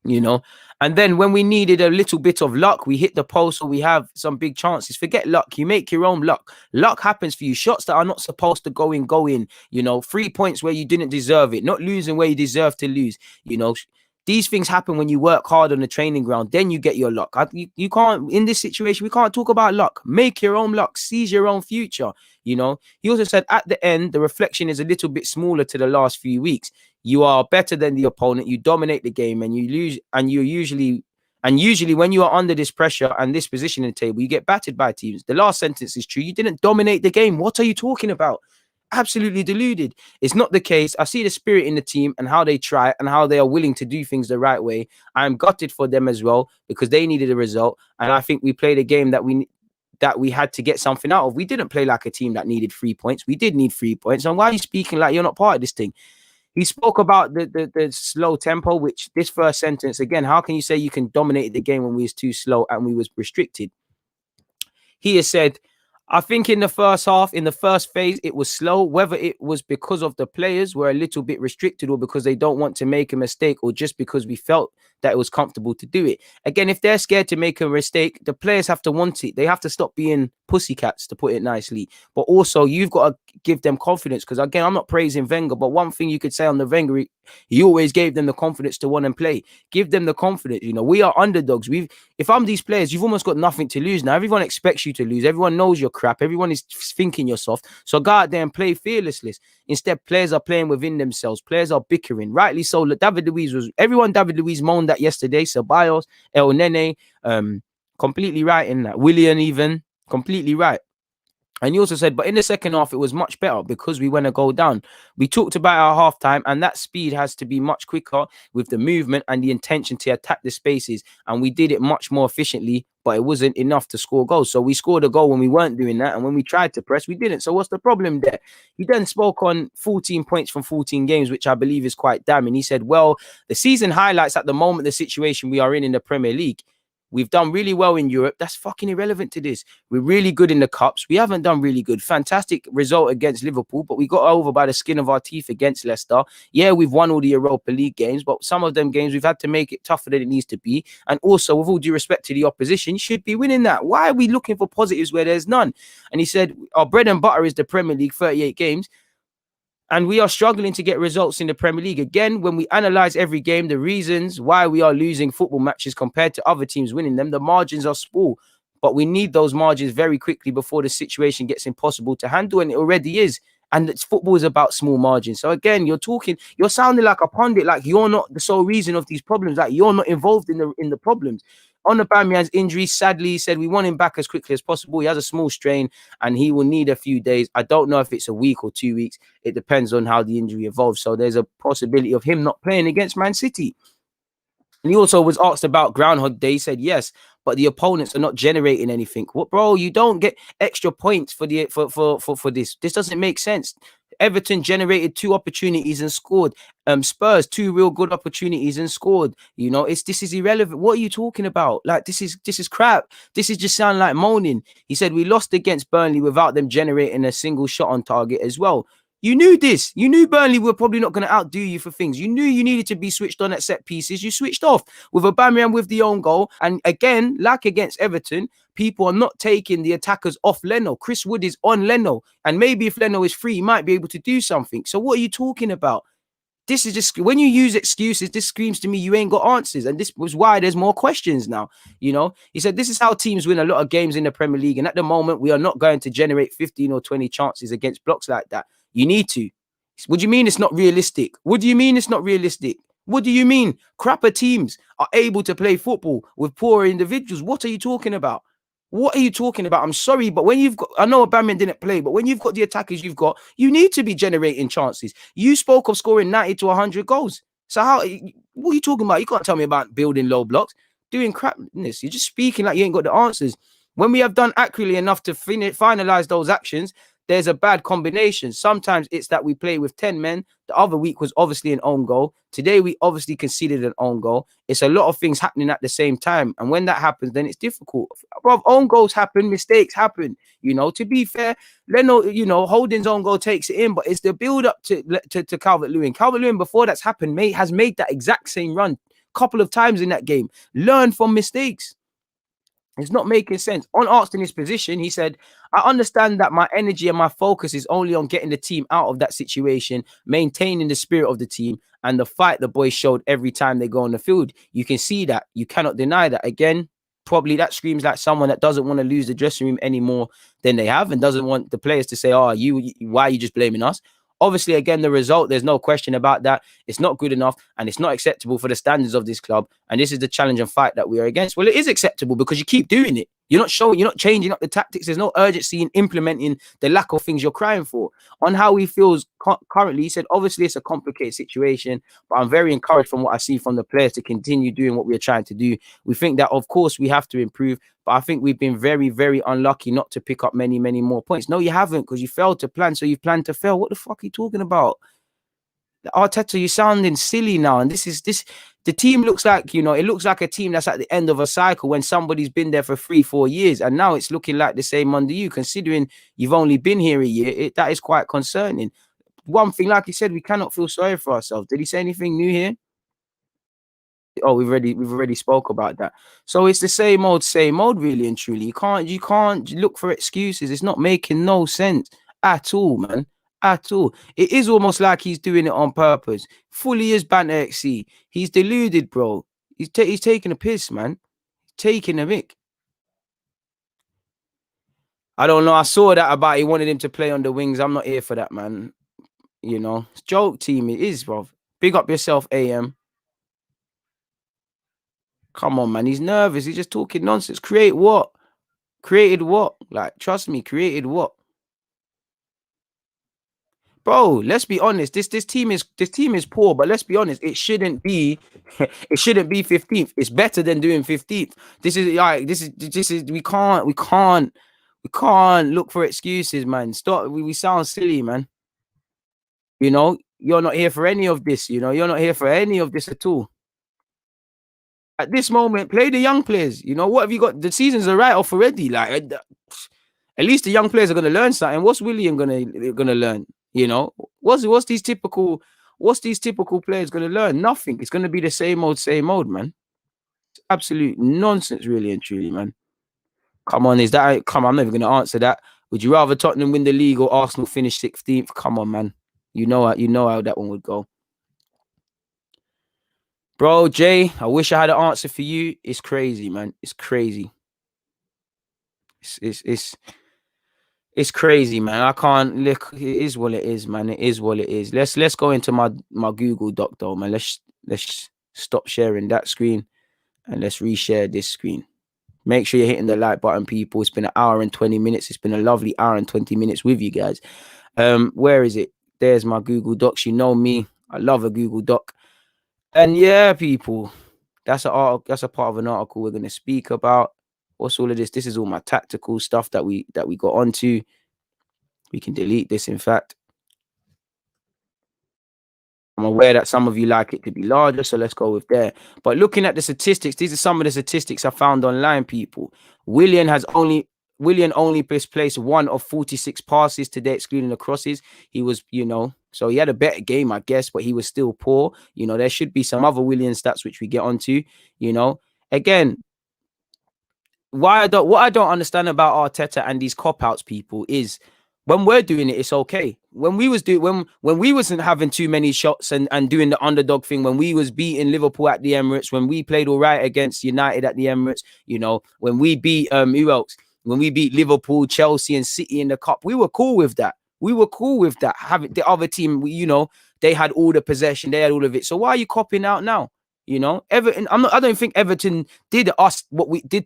S1: And then when we needed a little bit of luck, we hit the post or we have some big chances. Forget luck. You make your own luck. Luck happens for you. Shots that are not supposed to go in. 3 points where you didn't deserve it. Not losing where you deserve to lose. These things happen when you work hard on the training ground. Then you get your luck. You can't, in this situation, we can't talk about luck. Make your own luck. Seize your own future. He also said at the end, the reflection is a little bit smaller to the last few weeks. You are better than the opponent. You dominate the game, and you lose. And usually when you are under this pressure and this position in the table, you get battered by teams. The last sentence is true. You didn't dominate the game. What are you talking about? Absolutely deluded. It's not the case. I see the spirit in the team and how they try and how they are willing to do things the right way. I'm gutted for them as well, because they needed a result. And I think we played a game that we had to get something out of. We didn't play like a team that needed 3 points. We did need 3 points. And why are you speaking like you're not part of this thing? He spoke about the slow tempo, which this first sentence, again, how can you say you can dominate the game when we was too slow and we was restricted? He has said, I think in the first half, in the first phase, it was slow. Whether it was because of the players were a little bit restricted or because they don't want to make a mistake or just because we felt that it was comfortable to do it. Again, if they're scared to make a mistake, the players have to want it. They have to stop being pussycats, to put it nicely. But also, you've got to give them confidence because, again, I'm not praising Wenger, but one thing you could say on the Wenger, he always gave them the confidence to want and play. Give them the confidence. You know, we are underdogs. If I'm these players, you've almost got nothing to lose now. Everyone expects you to lose. Everyone knows you're crap. Everyone is thinking you're soft. So go out there and play fearlessly. Instead, players are playing within themselves. Players are bickering. Rightly so. David Luiz David Luiz moaned that yesterday. Ceballos, El Nene, completely right in that. Willian even, completely right. And he also said, but in the second half, it was much better because we went a goal down. We talked about our halftime, and that speed has to be much quicker with the movement and the intention to attack the spaces. And we did it much more efficiently, but it wasn't enough to score goals. So we scored a goal when we weren't doing that. And when we tried to press, we didn't. So what's the problem there? He then spoke on 14 points from 14 games, which I believe is quite damning. He said, well, the season highlights at the moment the situation we are in the Premier League. We've done really well in Europe. That's fucking irrelevant to this. We're really good in the cups. We haven't done really good. Fantastic result against Liverpool, but we got over by the skin of our teeth against Leicester. Yeah, we've won all the Europa League games, but some of them games we've had to make it tougher than it needs to be. And also, with all due respect to the opposition, you should be winning that. Why are we looking for positives where there's none? And he said, our bread and butter is the Premier League, 38 games. And we are struggling to get results in the Premier League. Again, when we analyze every game, the reasons why we are losing football matches compared to other teams winning them, the margins are small. But we need those margins very quickly before the situation gets impossible to handle, and it already is. And football is about small margins. So again, you're sounding like a pundit, like you're not the sole reason of these problems, like you're not involved in the problems. On Aubameyang's injury, sadly, he said we want him back as quickly as possible. He has a small strain and he will need a few days. I don't know if it's a week or 2 weeks. It depends on how the injury evolves. So there's a possibility of him not playing against Man City. And he also was asked about Groundhog Day. He said yes, but the opponents are not generating anything. What, bro? You don't get extra points for this. This doesn't make sense. Everton generated 2 opportunities and scored. Spurs 2 real good opportunities and scored. You know, this is irrelevant. What are you talking about? Like this is crap. This is just sound like moaning. He said we lost against Burnley without them generating a single shot on target as well. You knew this. You knew Burnley were probably not going to outdo you for things. You knew you needed to be switched on at set pieces. You switched off with Aubameyang with the own goal. And again, like against Everton, people are not taking the attackers off Leno. Chris Wood is on Leno. And maybe if Leno is free, he might be able to do something. So what are you talking about? This is just, when you use excuses, this screams to me you ain't got answers. And this was why there's more questions now. You know, he said, this is how teams win a lot of games in the Premier League. And at the moment, we are not going to generate 15 or 20 chances against blocks like that. You need to. What do you mean it's not realistic? What do you mean it's not realistic? What do you mean crapper teams are able to play football with poorer individuals? What are you talking about? What are you talking about? I'm sorry, but when you've got, I know Aubameyang didn't play, but when you've got the attackers you've got, you need to be generating chances. You spoke of scoring 90 to 100 goals. So what are you talking about? You can't tell me about building low blocks, doing crapness. You're just speaking like you ain't got the answers. When we have done accurately enough to finalize those actions, there's a bad combination. Sometimes it's that we play with 10 men. The other week was obviously an own goal. Today, we obviously conceded an own goal. It's a lot of things happening at the same time. And when that happens, then it's difficult. Bro, own goals happen, mistakes happen. You know, to be fair, Leno, you know, Holding's own goal takes it in, but it's the build-up to Calvert-Lewin. Calvert-Lewin, before that's happened, has made that exact same run a couple of times in that game. Learn from mistakes. It's not making sense. On asked in his position, he said, I understand that my energy and my focus is only on getting the team out of that situation, maintaining the spirit of the team and the fight the boys showed every time they go on the field. You can see that. You cannot deny that. Again, probably that screams like someone that doesn't want to lose the dressing room any more than they have and doesn't want the players to say, oh, why are you just blaming us? Obviously, again, the result, there's no question about that. It's not good enough and it's not acceptable for the standards of this club. And this is the challenge and fight that we are against. Well, it is acceptable because you keep doing it. You're not changing up the tactics. There's no urgency in implementing the lack of things you're crying for. On how he feels currently, he said, obviously, it's a complicated situation, but I'm very encouraged from what I see from the players to continue doing what we're trying to do. We think that, of course, we have to improve, but I think we've been very, very unlucky not to pick up many, many more points. No, you haven't, because you failed to plan, so you've planned to fail. What the fuck are you talking about? Arteta, you're sounding silly now. And the team looks like, it looks like a team that's at the end of a cycle when somebody's been there for 3-4 years. And now it's looking like the same under you, considering you've only been here a year. That is quite concerning. One thing, like he said, we cannot feel sorry for ourselves. Did he say anything new here? Oh, we've already spoke about that. So it's the same old, really and truly. You can't look for excuses. It's not making no sense at all, man. At all. It is almost like he's doing it on purpose. Fully is banter XC. He's deluded, bro. He's taking a piss, man. Taking a mick. I don't know. I saw that about he wanted him to play on the wings. I'm not here for that, man. It's joke team. It is, bro. Big up yourself, AM. Come on, man. He's nervous. He's just talking nonsense. Create what? Created what? Like, trust me, created what? Bro, let's be honest. This team is poor, but let's be honest. It shouldn't be it shouldn't be 15th. It's better than doing 15th. This is we can't look for excuses, man. Stop. We sound silly, man. You're not here for any of this, you're not here for any of this at all. At this moment, play the young players. What have you got? The season's a write-off already. Like, at least the young players are gonna learn something. What's Willian gonna learn? What's these typical players gonna learn? Nothing. It's gonna be the same old, man. Absolute nonsense, really and truly, man. Come on, come on, I'm never gonna answer that. Would you rather Tottenham win the league or Arsenal finish 16th? Come on, man. You know how that one would go. Bro, Jay, I wish I had an answer for you. It's crazy, man. It's crazy. It's crazy, man. I can't look. It is what it is, man. It is what it is. Let's go into my Google Doc though, man. Let's stop sharing that screen and let's reshare this screen. Make sure you're hitting the like button, people. It's been an hour and 20 minutes. It's been a lovely hour and 20 minutes with you guys. Where is it? There's my Google Docs. You know me. I love a Google Doc. And yeah, people, that's a part of an article we're gonna speak about. What's all of this? This is all my tactical stuff that we got onto. We can delete this, in fact. I'm aware that some of you like it to be larger, so let's go with there. But looking at the statistics, these are some of the statistics I found online, people. Willian only placed 1 of 46 passes today, excluding the crosses. He was, so he had a better game, I guess, but he was still poor. There should be some other Willian stats which we get onto. Again, what I don't understand about Arteta and these cop-outs, people, is when we're doing it, it's okay. When we wasn't having too many shots and doing the underdog thing, when we was beating Liverpool at the Emirates, when we played all right against United at the Emirates, when we beat who else? When we beat Liverpool, Chelsea, and City in the cup, we were cool with that. Having the other team, they had all the possession, they had all of it. So why are you copying out now? Everton. I don't think Everton did to us what we did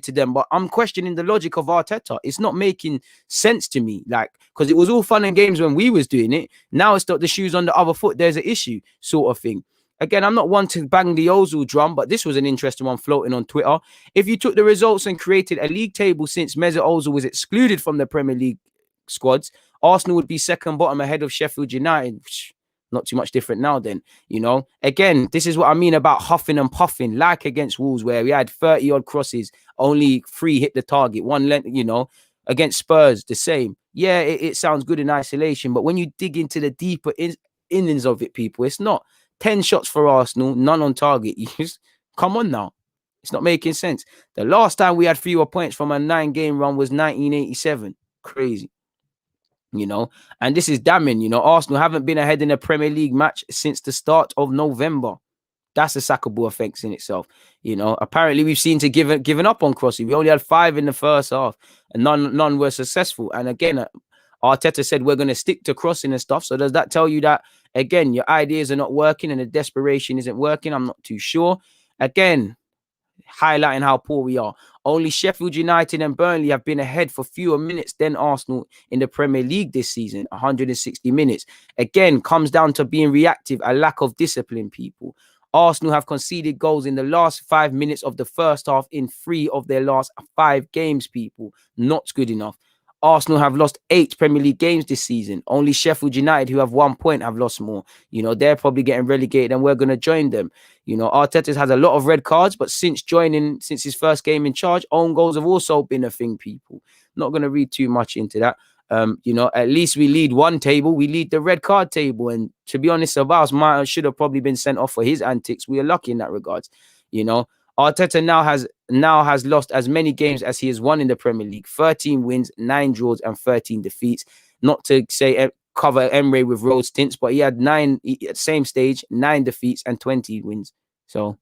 S1: to them. But I'm questioning the logic of Arteta. It's not making sense to me. Like, because it was all fun and games when we was doing it. Now it's the shoes on the other foot. There's an issue, sort of thing. Again, I'm not one to bang the Ozil drum, but this was an interesting one floating on Twitter. If you took the results and created a league table since Mesut Ozil was excluded from the Premier League squads, Arsenal would be second bottom ahead of Sheffield United. Not too much different now then, Again, this is what I mean about huffing and puffing, like against Wolves, where we had 30 odd crosses, only 3 hit the target, 1 length, against Spurs, the same. Yeah, it sounds good in isolation, but when you dig into the deeper innings of it, people, it's not 10 shots for Arsenal, none on target. Come on now. It's not making sense. The last time we had fewer points from a 9-game run was 1987. Crazy. And this is damning. Arsenal haven't been ahead in a Premier League match since the start of November. That's a sackable offence in itself. Apparently we've seen to given up on crossing. We only had 5 in the first half, and none were successful. And again, Arteta said we're going to stick to crossing and stuff. So does that tell you that, again, your ideas are not working and the desperation isn't working? I'm not too sure. Again, highlighting how poor we are. Only Sheffield United and Burnley have been ahead for fewer minutes than Arsenal in the Premier League this season, 160 minutes. Again, comes down to being reactive, a lack of discipline, people. Arsenal have conceded goals in the last 5 minutes of the first half in 3 of their last 5 games, people. Not good enough. Arsenal have lost 8 Premier League games this season. Only Sheffield United, who have 1 point, have lost more. They're probably getting relegated and we're going to join them. Arteta has a lot of red cards, but since his first game in charge, own goals have also been a thing, people. Not going to read too much into that. At least we lead one table. We lead the red card table. And to be honest, Sabas should have probably been sent off for his antics. We are lucky in that regards. Arteta now has lost as many games as he has won in the Premier League. 13 wins, 9 draws, and 13 defeats. Not to say cover Emery with rose tints, but he had 9 at the same stage, 9 defeats and 20 wins. So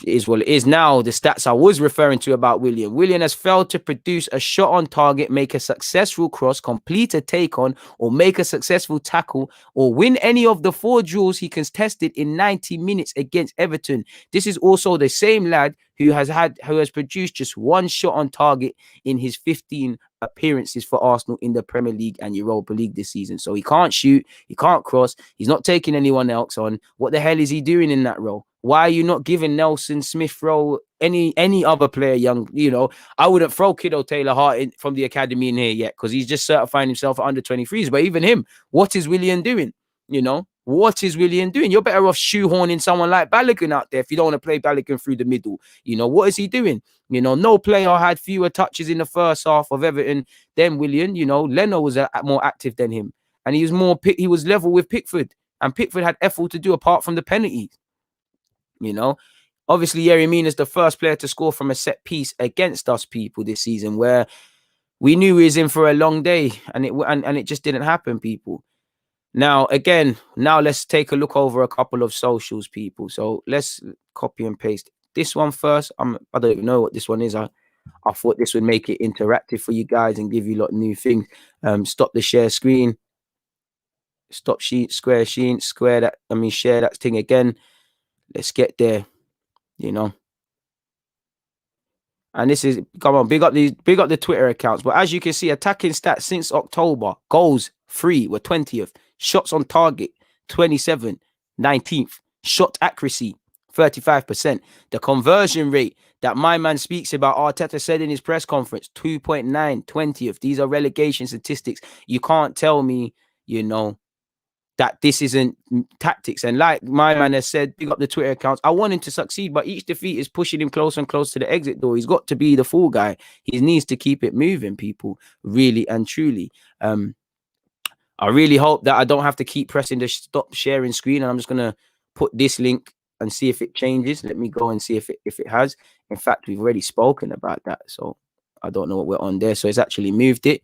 S1: it is what it is. Now, the stats I was referring to about Willian. Willian has failed to produce a shot on target, make a successful cross, complete a take on, or make a successful tackle, or win any of the 4 duels he contested in 90 minutes against Everton. This is also the same lad who has produced just 1 shot on target in his 15 appearances for Arsenal in the Premier League and Europa League this season. So he can't shoot, he can't cross, he's not taking anyone else on. What the hell is he doing in that role? Why are you not giving Nelson, Smith Rowe, any other player young? I wouldn't throw Kiddo Taylor Hart from the academy in here yet because he's just certifying himself at under 23s. But even him, what is Willian doing? What is Willian doing? You're better off shoehorning someone like Balogun out there if you don't want to play Balogun through the middle. What is he doing? No player had fewer touches in the first half of Everton than Willian. Leno was more active than him. And he was level with Pickford. And Pickford had effort to do apart from the penalties. Obviously, Yerry Mina is the first player to score from a set piece against us people this season, where we knew he was in for a long day, and it just didn't happen, people. Now let's take a look over a couple of socials, people. So let's copy and paste this one first. I don't even know what this one is. I thought this would make it interactive for you guys and give you a lot of new things. Stop the share screen. Stop sheet, square that. Share that thing again. Let's get there, And this is, come on, big up the Twitter accounts. But as you can see, attacking stats since October, goals 3 were 20th, shots on target 27, 19th, shot accuracy 35%. The conversion rate that my man speaks about, Arteta said in his press conference, 2.9, 20th. These are relegation statistics. You can't tell me, that this isn't tactics. And like my man has said, big up the Twitter accounts, I want him to succeed, but each defeat is pushing him closer and closer to the exit door. He's got to be the fall guy. He needs to keep it moving, people, really and truly. I really hope that I don't have to keep pressing the stop sharing screen, and I'm just going to put this link and see if it changes. Let me go and see if it has. In fact, we've already spoken about that, so I don't know what we're on there. So it's actually moved it.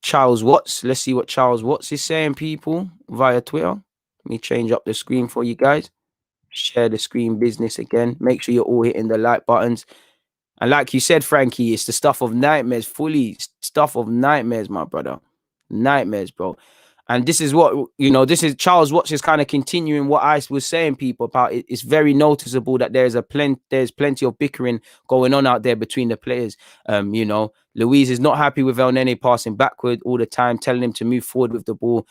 S1: Charles Watts. Let's see what Charles Watts is saying, people, via Twitter. Let me change up the screen for you guys. Share the screen business again. Make sure you're all hitting the like buttons. And like you said, Frankie, it's the stuff of nightmares, fully stuff of nightmares, my brother. Nightmares, bro. And this is what, this is Charles Watts is kind of continuing what I was saying, people, about it. It's very noticeable that there's plenty of bickering going on out there between the players. Luiz is not happy with El Nene passing backward all the time, telling him to move forward with the ball.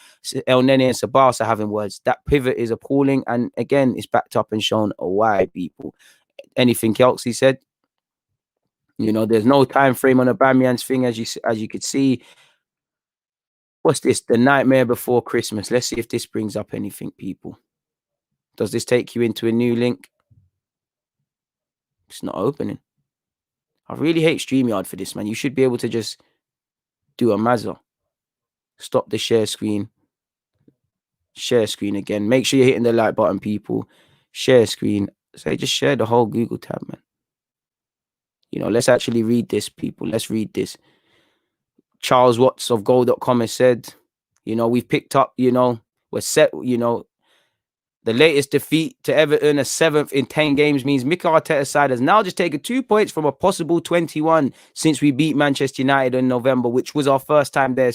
S1: El Nene and Sabas are having words. That pivot is appalling. And again, it's backed up and shown why, people. Anything else he said? There's no time frame on Aubameyang's thing, as you could see. What's this? The nightmare before Christmas. Let's see if this brings up anything, people. Does this take you into a new link? It's not opening. I really hate StreamYard for this, man. You should be able to just do a mazza. Stop the share screen. Share screen again. Make sure you're hitting the like button, people. Share screen. Say, just share the whole Google tab, man. Let's actually read this, people. Let's read this. Charles Watts of goal.com has said, we've picked up, we're set, the latest defeat to Everton, a 7th in 10 games, means Mikel Arteta's side has now just taken 2 points from a possible 21 since we beat Manchester United in November, which was our first time there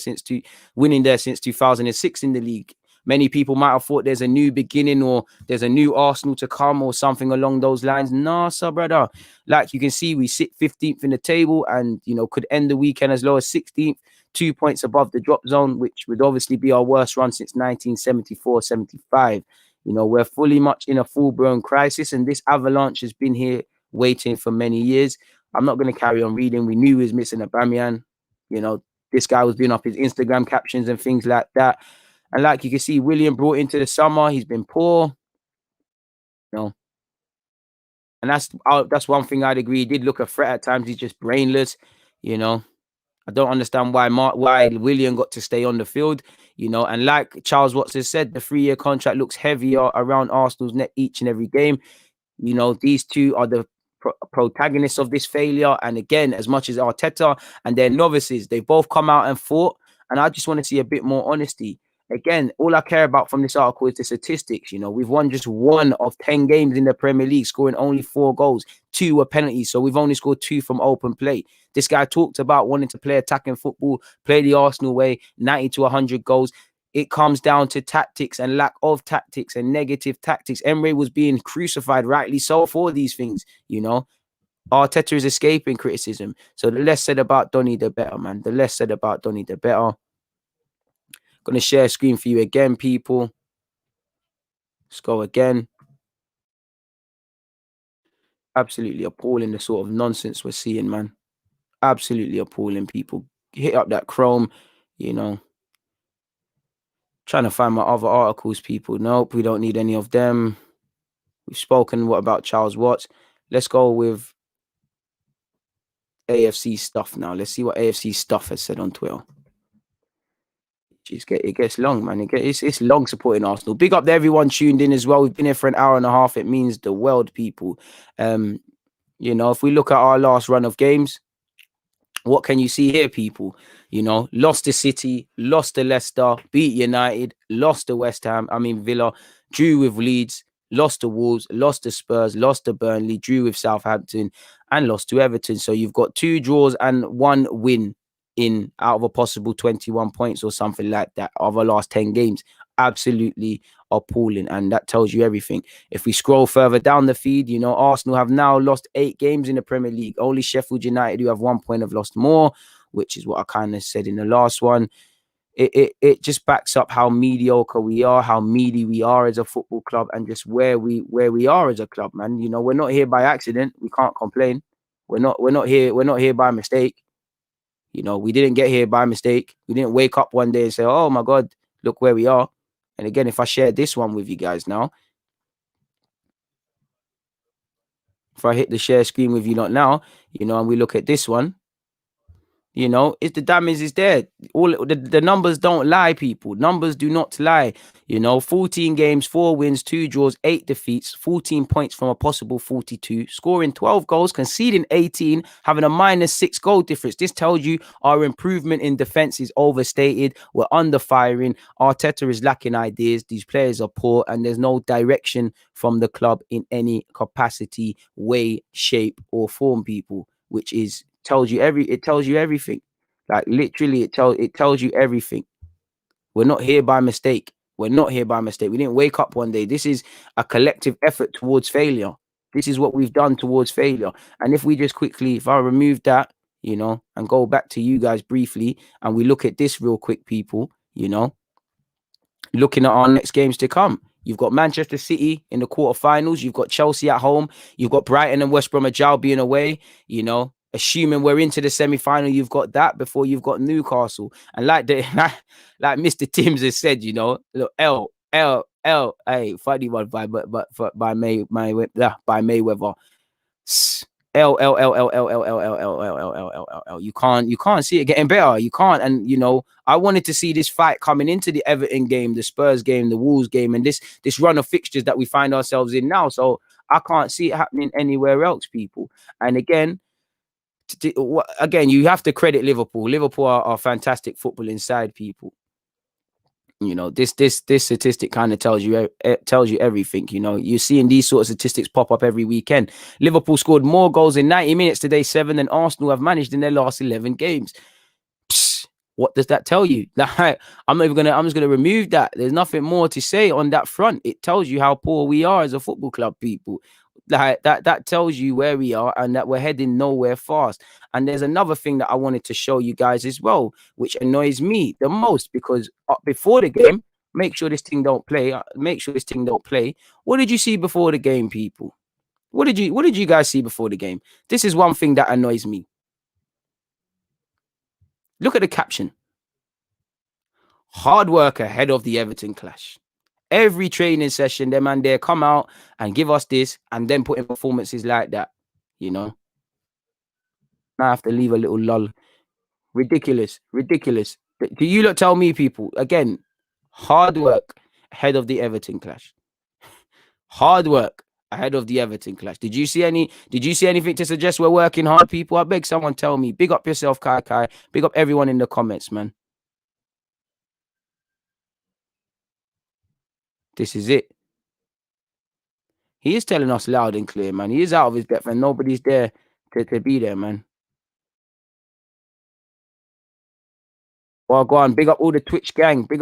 S1: winning there since 2006 in the league. Many people might have thought there's a new beginning or there's a new Arsenal to come or something along those lines. Nah, sir, brother. Like you can see, we sit 15th in the table and, could end the weekend as low as 16th, 2 points above the drop zone, which would obviously be our worst run since 1974-75. We're fully much in a full-blown crisis, and this avalanche has been here waiting for many years. I'm not going to carry on reading. We knew he was missing Aubameyang. You know, this guy was doing up his Instagram captions and things like that. And like you can see, Willian brought into the summer. He's been poor. You know, and that's one thing I'd agree. He did look a threat at times. He's just brainless. You know, I don't understand why Willian got to stay on the field. You know, and like Charles Watson said, the 3-year contract looks heavier around Arsenal's neck each and every game. You know, these two are the protagonists of this failure. And again, as much as Arteta and their novices, they both come out and fought. And I just want to see a bit more honesty. Again, all I care about from this article is the statistics. You know, we've won just 1 of 10 games in the Premier League, scoring only 4 goals. 2 were penalties. So we've only scored 2 from open play. This guy talked about wanting to play attacking football, play the Arsenal way, 90 to 100 goals. It comes down to tactics and lack of tactics and negative tactics. Emery was being crucified, rightly so, for these things, you know. Arteta is escaping criticism. So the less said about Donny, the better, man. The less said about Donny, the better. Gonna share a screen for you again, people. Let's go again. Absolutely appalling, the sort of nonsense we're seeing, man. Absolutely appalling, people. Hit up that Chrome, you know. Trying to find my other articles, people. Nope, we don't need any of them. We've spoken. What about Charles Watts? Let's go with AFC stuff now. Let's see what AFC stuff has said on Twitter. It gets long, man. It's long supporting Arsenal. Big up to everyone tuned in as well. We've been here for an hour and a half. It means the world, people. You know, if we look at our last run of games, what can you see here, people? You know, lost to City, lost to Leicester, beat United, lost to Villa, drew with Leeds, lost to Wolves, lost to Spurs, lost to Burnley, drew with Southampton, and lost to Everton. So you've got 2 draws and 1 win out of a possible 21 points or something like that of our last 10 games. Absolutely appalling, and that tells you everything. If we scroll further down the feed, you know, Arsenal have now lost 8 games in the Premier League. Only Sheffield United, who have 1 point, have lost more, which is what I kind of said in the last one. It just backs up how mediocre we are, how meaty we are as a football club, and just where we are as a club, man. You know, we're not here by accident. We can't complain. We're not here by mistake. You know, we didn't get here by mistake. We didn't wake up one day and say, oh my God, look where we are. And again, if I share this one with you guys now, if I hit the share screen with you not now, you know, and we look at this one, you know, if the damage is there, all the numbers don't lie, people. Numbers do not lie. You know, 14 games, 4 wins, 2 draws, 8 defeats, 14 points from a possible 42, scoring 12 goals, conceding 18, having a -6 goal difference. This tells you our improvement in defense is overstated. We're under firing. Arteta is lacking ideas. These players are poor, and there's no direction from the club in any capacity, way, shape, or form, people, which is it tells you everything. Like literally, it tells you everything. We're not here by mistake. We're not here by mistake. We didn't wake up one day. This is a collective effort towards failure. This is what we've done towards failure. And if we just quickly, if I remove that, you know, and go back to you guys briefly, and we look at this real quick, people, you know, looking at our next games to come. You've got Manchester City in the quarterfinals. You've got Chelsea at home. You've got Brighton and West Bromwich being away. You know, assuming we're into the semi-final, you've got that before you've got Newcastle. And like like Mr. Timms has said, you know, look, hey, funny one by Mayweather. You can't see it getting better. You can't. And you know, I wanted to see this fight coming into the Everton game, the Spurs game, the Wolves game, and this run of fixtures that we find ourselves in now. So I can't see it happening anywhere else, people. And again, you have to credit Liverpool. Liverpool are fantastic football inside, people. You know, this statistic kind of tells you everything. You know, you're seeing these sort of statistics pop up every weekend. Liverpool scored more goals in 90 minutes today, 7, than Arsenal have managed in their last 11 games. What does that tell you? Like, I'm just gonna remove that. There's nothing more to say on that front. It tells you how poor we are as a football club, people. Like that tells you where we are and that we're heading nowhere fast. And there's another thing that I wanted to show you guys as well, which annoys me the most, because before the game, make sure this thing don't play. Make sure this thing don't play. What did you see before the game, people? What did you guys see before the game? This is one thing that annoys me. Look at the caption. Hard work ahead of the Everton clash. Every training session, them and there come out and give us this and then put in performances like that. You know, I have to leave a little lull. Ridiculous. Do you lot tell me, people, again, hard work ahead of the Everton clash. Hard work ahead of the Everton clash. Did you see anything to suggest we're working hard, people? I beg someone tell me. Big up yourself, Kai. Big up everyone in the comments, man. This is it. He is telling us loud and clear, man. He is out of his depth and nobody's there to be there, man. Well, go on. Big up all the Twitch gang. I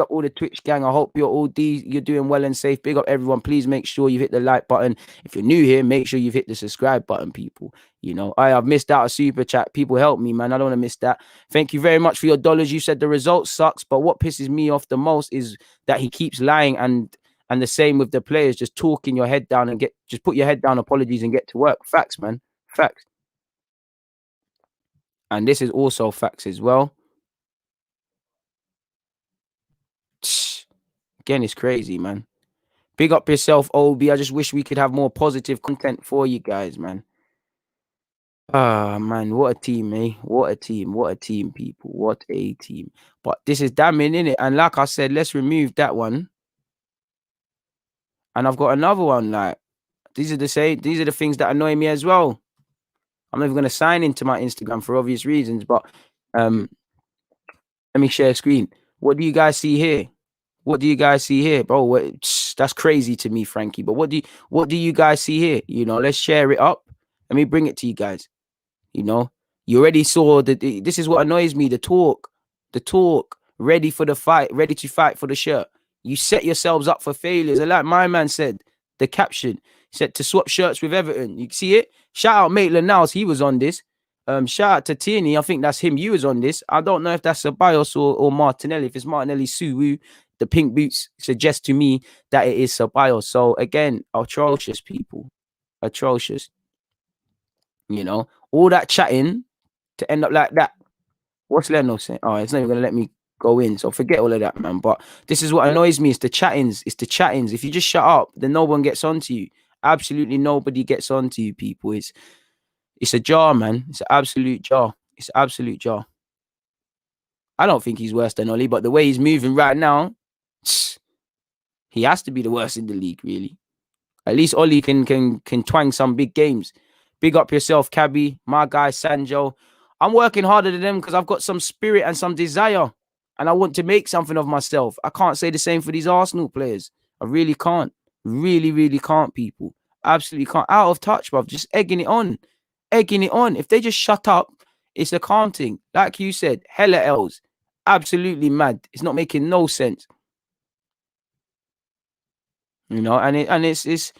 S1: hope you're doing well and safe. Big up everyone. Please make sure you hit the like button. If you're new here, make sure you've hit the subscribe button, people. You know, I've missed out a super chat. People help me, man. I don't want to miss that. Thank you very much for your dollars. You said the result sucks, but what pisses me off the most is that he keeps lying and the same with the players, just talking your head down and just put your head down, apologies, and get to work. Facts, man. Facts. And this is also facts as well. Again, it's crazy, man. Big up yourself, Obi. I just wish we could have more positive content for you guys, man. Ah, man, what a team, eh? What a team, people. What a team. But this is damning, innit? And like I said, let's remove that one. And I've got another one. Like, these are the things that annoy me as well. I'm never going to sign into my Instagram for obvious reasons, but let me share screen. What do you guys see here? Bro? That's crazy to me, Frankie. But what do you guys see here? You know, let's share it up. Let me bring it to you guys. You know, you already saw this is what annoys me. The talk, ready for the fight, ready to fight for the shirt. You set yourselves up for failures. And like my man said, the caption said to swap shirts with Everton. You see it? Shout out Maitland Niles, he was on this. Shout out to Tierney, I think that's him. You was on this. I don't know if that's Ceballos or Martinelli. If it's Martinelli, Suwu, the pink boots suggest to me that it is Ceballos. So again, atrocious, people. Atrocious. You know, all that chatting to end up like that. What's Leno saying? Oh, it's not even gonna let me go in. So forget all of that, man. But this is what annoys me. It's the chattings. If you just shut up, then no one gets onto you. Absolutely nobody gets onto you, people. It's a jar, man. It's an absolute jar. I don't think he's worse than Oli, but the way he's moving right now, he has to be the worst in the league, really. At least Oli can twang some big games. Big up yourself, Cabby, my guy Sanjo. I'm working harder than them because I've got some spirit and some desire, and I want to make something of myself. I can't say the same for these Arsenal players. I really can't. Really can't, people. Absolutely can't. Out of touch, bruv. Just egging it on. If they just shut up, it's a calm thing. Like you said, hella L's. Absolutely mad. It's not making no sense. You know, and it's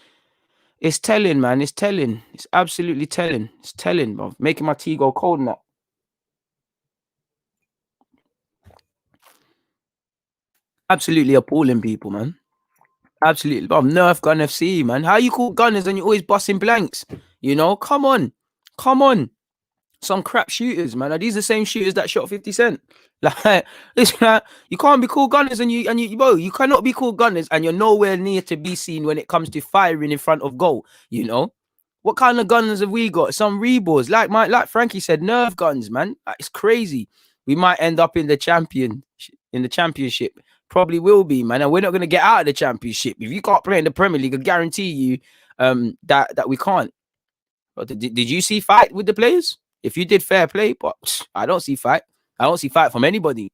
S1: telling, man. It's telling. It's absolutely telling. It's telling, bro. Making my tea go cold now. Absolutely appalling, people, man. Absolutely. Bro, Nerf Gun FC, man. How you call gunners and you're always busting blanks? You know, come on. Some crap shooters, man. Are these the same shooters that shot 50 Cent? Like, listen, you can't be cool gunners and you cannot be cool gunners and you're nowhere near to be seen when it comes to firing in front of goal. You know, what kind of guns have we got? Some rebors, like Frankie said, Nerf guns, man. It's crazy. We might end up in the championship. Probably will be, man. And we're not going to get out of the championship if you can't play in the Premier League. I guarantee you, that we can't. But did you see fight with the players? If you did fair play, but I don't see fight. I don't see fight from anybody.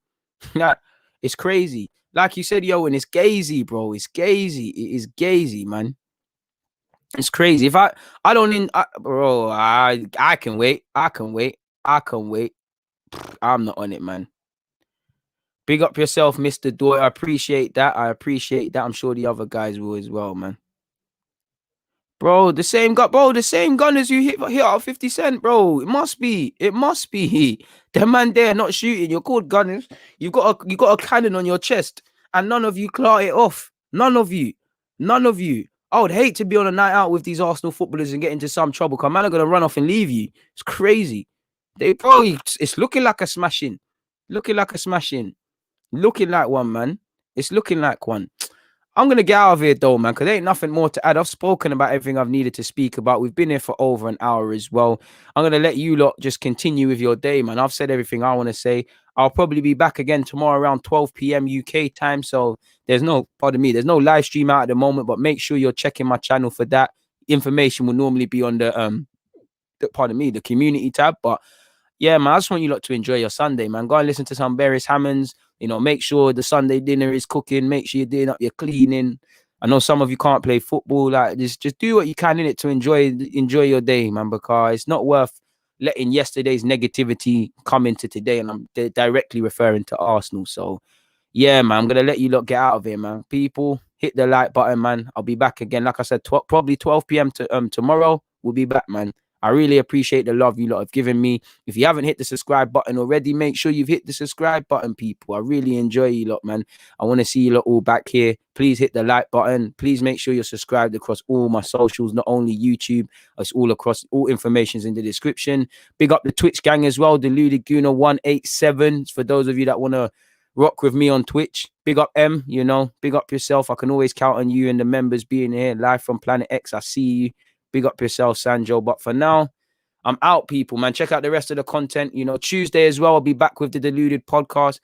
S1: It's crazy. Like you said, yo, and it's gazy, bro. It's gazy. It is gazy, man. It's crazy. If I can wait. I'm not on it, man. Big up yourself, Mr. Doyle. I appreciate that. I'm sure the other guys will as well, man. Bro, the same gun as you hit out 50 Cent, bro. It must be. The man there not shooting. You're called gunners. You got a cannon on your chest, and none of you clear it off. None of you. I would hate to be on a night out with these Arsenal footballers and get into some trouble. Because man are going to run off and leave you. It's crazy. They probably, it's looking like a smashing. Looking like a smashing. Looking like one, man. It's looking like one. I'm going to get out of here, though, man, because there ain't nothing more to add. I've spoken about everything I've needed to speak about. We've been here for over an hour as well. I'm going to let you lot just continue with your day, man. I've said everything I want to say. I'll probably be back again tomorrow around 12 p.m. UK time. So there's no live stream out at the moment, but make sure you're checking my channel for that. Information will normally be on the community tab. But yeah, man, I just want you lot to enjoy your Sunday, man. Go and listen to some Beres Hammonds. You know, make sure the Sunday dinner is cooking. Make sure you're doing up your cleaning. I know some of you can't play football. Like, just do what you can in it to enjoy your day, man, because it's not worth letting yesterday's negativity come into today. And I'm directly referring to Arsenal. So, yeah, man, I'm going to let you lot get out of here, man. People, hit the like button, man. I'll be back again. Like I said, probably 12 p.m. tomorrow. We'll be back, man. I really appreciate the love you lot have given me. If you haven't hit the subscribe button already, make sure you've hit the subscribe button, people. I really enjoy you lot, man. I want to see you lot all back here. Please hit the like button. Please make sure you're subscribed across all my socials, not only YouTube. It's all across, all information's in the description. Big up the Twitch gang as well, Deluded Guna 187. For those of you that want to rock with me on Twitch, big up M, you know, big up yourself. I can always count on you and the members being here live from Planet X. I see you. Big up yourself, Sanjo. But for now, I'm out, people, man. Check out the rest of the content. You know, Tuesday as well, I'll be back with the Deluded podcast.